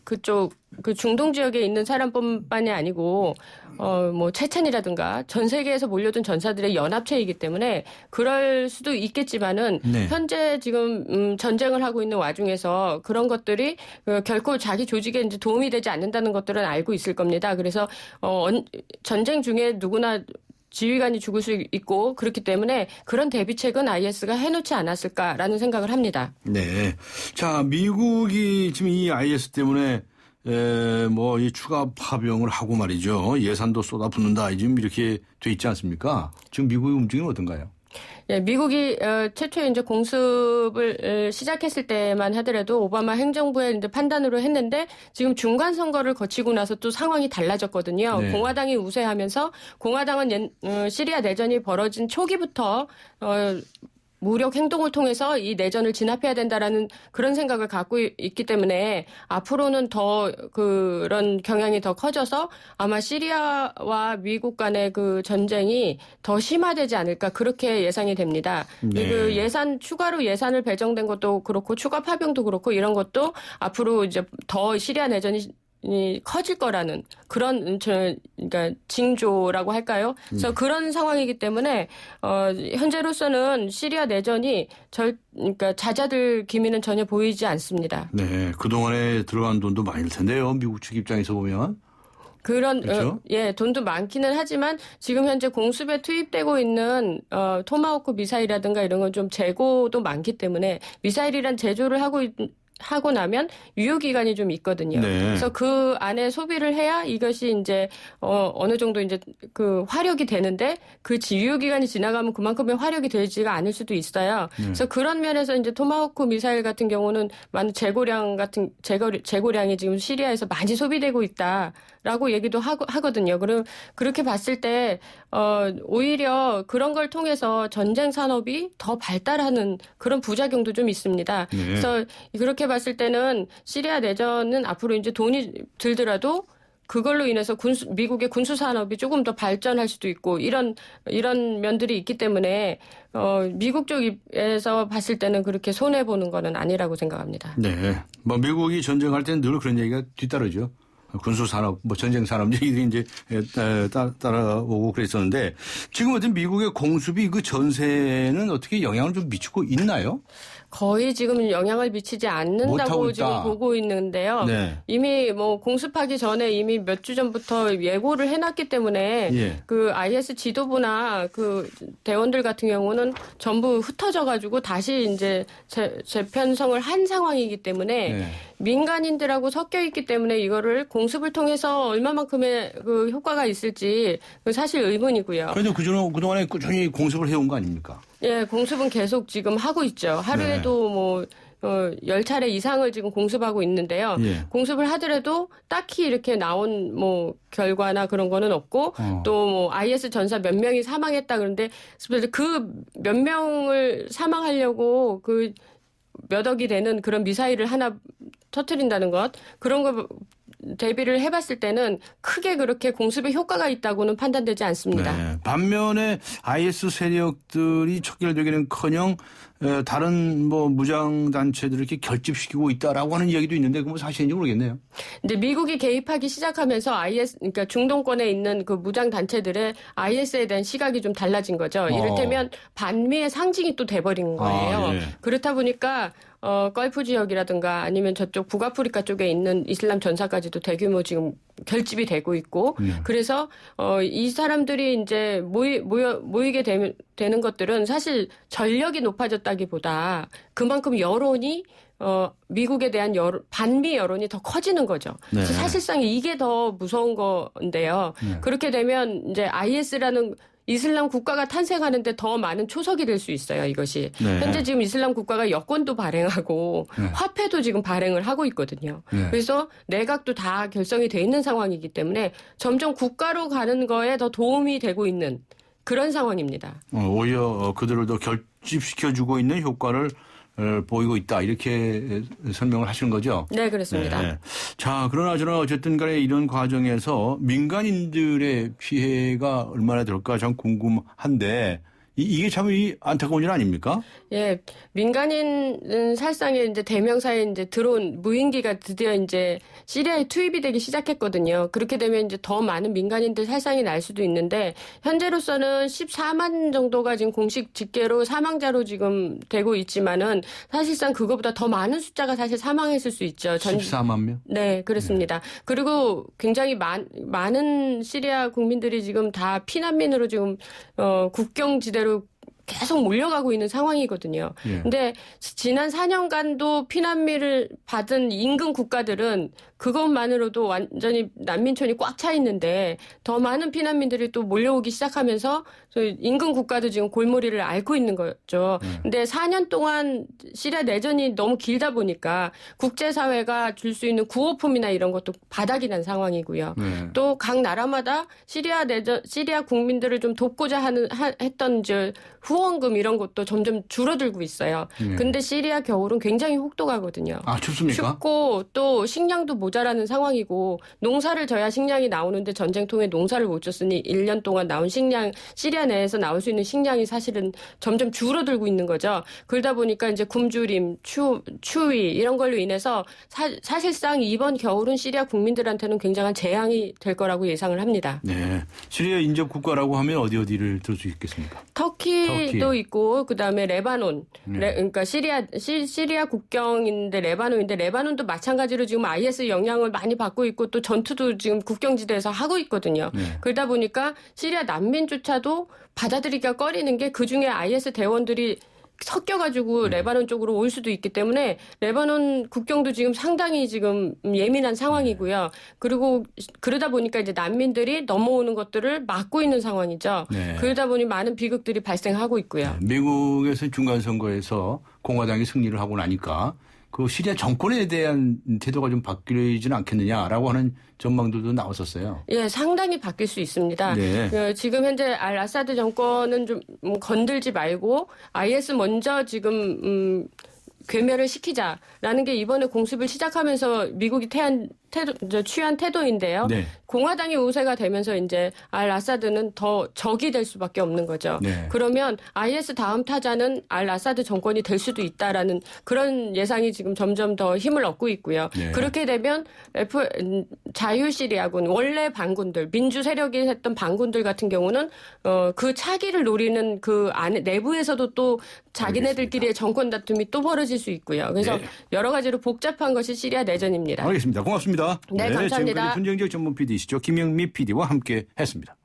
그쪽 그 중동 지역에 있는 사람뿐만이 아니고 뭐 체첸이라든가 전 세계에서 몰려든 전사들의 연합체이기 때문에 그럴 수도 있겠지만은 네. 현재 지금 전쟁을 하고 있는 와중에서 그런 것들이 결코 자기 조직에 이제 도움이 되지 않는다는 것들은 알고 있을 겁니다. 그래서 전쟁 중에 누구나 지휘관이 죽을 수 있고 그렇기 때문에 그런 대비책은 IS가 해놓지 않았을까라는 생각을 합니다. 네. 자, 미국이 지금 이 IS 때문에 뭐 이 추가 파병을 하고 말이죠. 예산도 쏟아붓는다. 지금 이렇게 돼 있지 않습니까? 지금 미국의 움직임은 어떤가요? 예, 미국이 최초에 이제 공습을 시작했을 때만 하더라도 오바마 행정부의 이제 판단으로 했는데 지금 중간 선거를 거치고 나서 또 상황이 달라졌거든요. 네. 공화당이 우세하면서 공화당은 시리아 내전이 벌어진 초기부터 무력 행동을 통해서 이 내전을 진압해야 된다라는 그런 생각을 갖고 있기 때문에 앞으로는 더 그런 경향이 더 커져서 아마 시리아와 미국 간의 그 전쟁이 더 심화되지 않을까 그렇게 예상이 됩니다. 네. 그 추가로 예산을 배정된 것도 그렇고 추가 파병도 그렇고 이런 것도 앞으로 이제 더 시리아 내전이 커질 거라는 그런 그러니까 징조라고 할까요? 그래서 그런 상황이기 때문에 현재로서는 시리아 내전이 그러니까 잦아들 기미는 전혀 보이지 않습니다. 네, 그동안에 들어간 돈도 많을 텐데요. 미국 측 입장에서 보면. 그렇죠? 돈도 많기는 하지만 지금 현재 공습에 투입되고 있는 토마호크 미사일이라든가 이런 건 좀 재고도 많기 때문에 미사일이란 제조를 하고 나면 유효기간이 좀 있거든요. 네. 그래서 그 안에 소비를 해야 이것이 이제, 어느 정도 이제 그 화력이 되는데 그 유효기간이 지나가면 그만큼의 화력이 되지가 않을 수도 있어요. 그래서 그런 면에서 이제 토마호크 미사일 같은 경우는 많은 재고량이 지금 시리아에서 많이 소비되고 있다라고 얘기도 하거든요. 그렇게 봤을 때, 오히려 그런 걸 통해서 전쟁 산업이 더 발달하는 그런 부작용도 좀 있습니다. 네. 그래서 그렇게 봤을 때는 시리아 내전은 앞으로 이제 돈이 들더라도 그걸로 인해서 미국의 군수 산업이 조금 더 발전할 수도 있고 이런 면들이 있기 때문에 미국 쪽에서 봤을 때는 그렇게 손해 보는 거는 아니라고 생각합니다. 네, 뭐 미국이 전쟁할 때는 늘 그런 얘기가 뒤따르죠. 군수 산업, 뭐 전쟁 산업 얘기들이 이제 따라오고 그랬었는데 지금 어떤 미국의 공습이 그 전세는 어떻게 영향을 좀 미치고 있나요? 거의 지금 영향을 미치지 않는다고 지금 보고 있는데요. 네. 이미 뭐 공습하기 전에 이미 몇 주 전부터 예고를 해놨기 때문에 그 IS 지도부나 그 대원들 같은 경우는 전부 흩어져가지고 다시 이제 재편성을 한 상황이기 때문에 민간인들하고 섞여 있기 때문에 이거를 공습을 통해서 얼마만큼의 그 효과가 있을지 사실 의문이고요. 그래도 그동안에 꾸준히 공습을 해온 거 아닙니까? 예, 공습은 계속 지금 하고 있죠. 하루에도 뭐 10차례 이상을 지금 공습하고 있는데요. 예. 공습을 하더라도 딱히 이렇게 나온 뭐 결과나 그런 거는 없고 또 뭐 IS 전사 몇 명이 사망했다 그런데 그 몇 명을 사망하려고 그 몇 억이 되는 그런 미사일을 하나 터뜨린다는 것 그런 거 대비를 해봤을 때는 크게 그렇게 공습에 효과가 있다고는 판단되지 않습니다. 네. 반면에 IS 세력들이 척결되기는커녕 다른 뭐 무장 단체들을 이렇게 결집시키고 있다라고 하는 이야기도 있는데 그건 사실인지 모르겠네요. 근데 미국이 개입하기 시작하면서 그러니까 중동권에 있는 그 무장 단체들의 IS에 대한 시각이 좀 달라진 거죠. 이를테면 반미의 상징이 또 돼버린 거예요. 예. 그렇다 보니까 걸프 지역이라든가 아니면 저쪽 북아프리카 쪽에 있는 이슬람 전사까지도 대규모 지금 결집이 되고 있고 그래서 이 사람들이 이제 모이게 되는 것들은 사실 전력이 높아졌다기보다 그만큼 여론이 미국에 대한 반미 여론이 더 커지는 거죠. 네. 사실상 이게 더 무서운 건데요. 그렇게 되면 이제 IS라는 이슬람 국가가 탄생하는데 더 많은 초석이 될 수 있어요, 이것이. 네. 현재 지금 이슬람 국가가 여권도 발행하고 화폐도 지금 발행을 하고 있거든요. 그래서 내각도 다 결성이 돼 있는 상황이기 때문에 점점 국가로 가는 거에 더 도움이 되고 있는 그런 상황입니다. 오히려 그들을 더 결집시켜주고 있는 효과를 보이고 있다 이렇게 설명을 하시는 거죠? 네, 그렇습니다. 네. 자, 그러나 저는 어쨌든 간에 이런 과정에서 민간인들의 피해가 얼마나 될까 참 궁금한데 이게 참 안타까운 일 아닙니까? 예, 민간인 살상에 이제 대명사에 이제 들어온 무인기가 드디어 이제 시리아에 투입이 되기 시작했거든요. 그렇게 되면 이제 더 많은 민간인들 살상이 날 수도 있는데 현재로서는 14만 정도가 지금 공식 집계로 사망자로 지금 되고 있지만은 사실상 그거보다 더 많은 숫자가 사실 사망했을 수 있죠. 14만 명? 네, 그렇습니다. 그리고 굉장히 많은 시리아 국민들이 지금 다 피난민으로 지금 국경지대로 계속 몰려가고 있는 상황이거든요. 근데 지난 4년간도 피난민을 받은 인근 국가들은 그것만으로도 완전히 난민촌이 꽉 차 있는데 더 많은 피난민들이 또 몰려오기 시작하면서 인근 국가도 지금 골머리를 앓고 있는 거죠. 근데 4년 동안 시리아 내전이 너무 길다 보니까 국제사회가 줄 수 있는 구호품이나 이런 것도 바닥이 난 상황이고요. 또 각 나라마다 시리아 국민들을 좀 돕고자 했던 이제 후원금 이런 것도 점점 줄어들고 있어요. 근데 시리아 겨울은 굉장히 혹독하거든요. 아, 춥습니까? 춥고 또 식량도 모자라는 상황이고 농사를 져야 식량이 나오는데 전쟁통에 농사를 못 졌으니 1년 동안 나온 식량 시리아 내에서 나올 수 있는 식량이 사실은 점점 줄어들고 있는 거죠. 그러다 보니까 이제 굶주림, 추위 이런 걸로 인해서 사실상 이번 겨울은 시리아 국민들한테는 굉장한 재앙이 될 거라고 예상을 합니다. 네, 시리아 인접 국가라고 하면 어디를 들 수 있겠습니까? 터키도 있고 그다음에 레바논, 그러니까 시리아 국경인데 레바논인데 레바논도 마찬가지로 지금 IS 영향을 많이 받고 있고 또 전투도 지금 국경지대에서 하고 있거든요. 그러다 보니까 시리아 난민조차도 받아들이기가 꺼리는 게 그중에 IS 대원들이 섞여가지고 레바논 쪽으로 올 수도 있기 때문에 레바논 국경도 지금 상당히 지금 예민한 상황이고요. 그리고 그러다 보니까 이제 난민들이 넘어오는 것들을 막고 있는 상황이죠. 그러다 보니 많은 비극들이 발생하고 있고요. 미국에서 중간선거에서 공화당이 승리를 하고 나니까 그 시리아 정권에 대한 태도가 좀 바뀌지는 않겠느냐라고 하는 전망들도 나왔었어요. 예, 상당히 바뀔 수 있습니다. 네. 지금 현재 알 아사드 정권은 좀 건들지 말고 IS 먼저 지금 괴멸을 시키자라는 게 이번에 공습을 시작하면서 미국이 취한 태도인데요. 공화당이 우세가 되면서 이제 알 아사드는 더 적이 될 수밖에 없는 거죠. 그러면 IS 다음 타자는 알 아사드 정권이 될 수도 있다라는 그런 예상이 지금 점점 더 힘을 얻고 있고요. 그렇게 되면 자유시리아군 원래 반군들 민주 세력이 했던 반군들 같은 경우는 그 차기를 노리는 그 안에 내부에서도 또 자기네들끼리의 정권 다툼이 또 벌어질 수 있고요. 그래서 여러 가지로 복잡한 것이 시리아 내전입니다. 알겠습니다. 고맙습니다. 네, 감사합니다. 지금까지 분쟁지역 전문 PD이시죠. 김영미 PD와 함께 했습니다.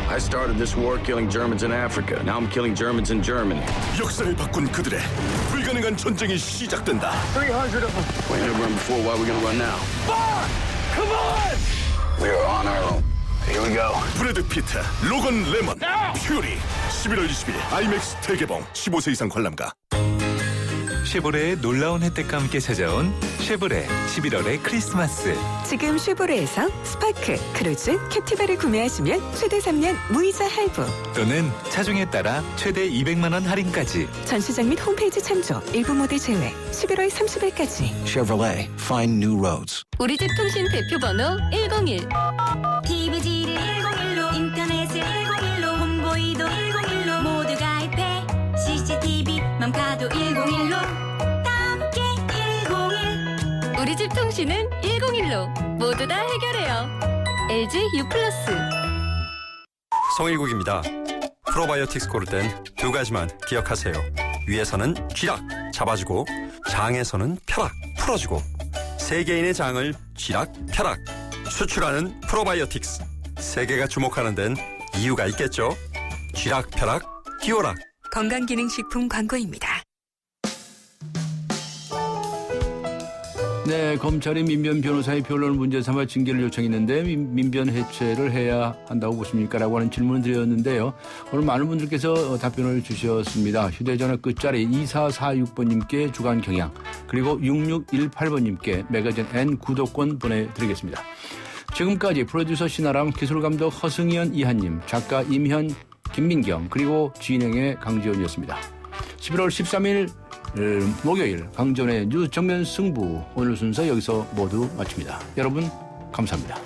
I started this war killing Germans in Africa. Now I'm killing Germans in Germany. 역사를 바꾼 그들의 불가능한 전쟁이 시작된다. 300 of them. We didn't run before. Why are we gonna run now? Fire! Come on! We are on our own. Here we go. 브래드 피트, 로건 레먼, 퓨리. 11월 20일 IMAX 대개봉. 15세 이상 관람가. 쉐보레의 놀라운 혜택과 함께 찾아온 쉐보레 11월의 크리스마스. 지금 쉐보레에서 스파크, 크루즈, 캡티바를 구매하시면 최대 3년 무이자 할부 또는 차종에 따라 최대 200만 원 할인까지. 전시장 및 홈페이지 참조 일부 모델 제외 11월 30일까지 Chevrolet, find new roads. 우리 집 통신 대표 번호 101. TVG를 101로 인터넷을 101로 홈보이도 101로 모두 가입해 CCTV 맘카도 101로 함께 101. 우리 집 통신은 101로 모두 다 해결해요. LG U+. 송일국입니다. 프로바이오틱스 고를 땐 두 가지만 기억하세요. 위에서는 쥐락 잡아주고 장에서는 펴락 풀어주고 세계인의 장을 쥐락 펴락 수출하는 프로바이오틱스. 세계가 주목하는 데는 이유가 있겠죠. 쥐락 펴락 기오락. 건강기능식품 광고입니다. 네, 검찰이 민변 변호사의 변론 문제 삼아 징계를 요청했는데 민변 해체를 해야 한다고 보십니까? 라고 하는 질문을 드렸는데요. 오늘 많은 분들께서 답변을 주셨습니다. 휴대전화 끝자리 2446번님께 주간 경향, 그리고 6618번님께 매거진 N 구독권 보내드리겠습니다. 지금까지 프로듀서 신아람, 기술감독 허승현, 이한님, 작가 임현, 김민경, 그리고 진행의 강지원이었습니다. 11월 13일 목요일 강전의 뉴스 정면 승부, 오늘 순서 여기서 모두 마칩니다. 여러분 감사합니다.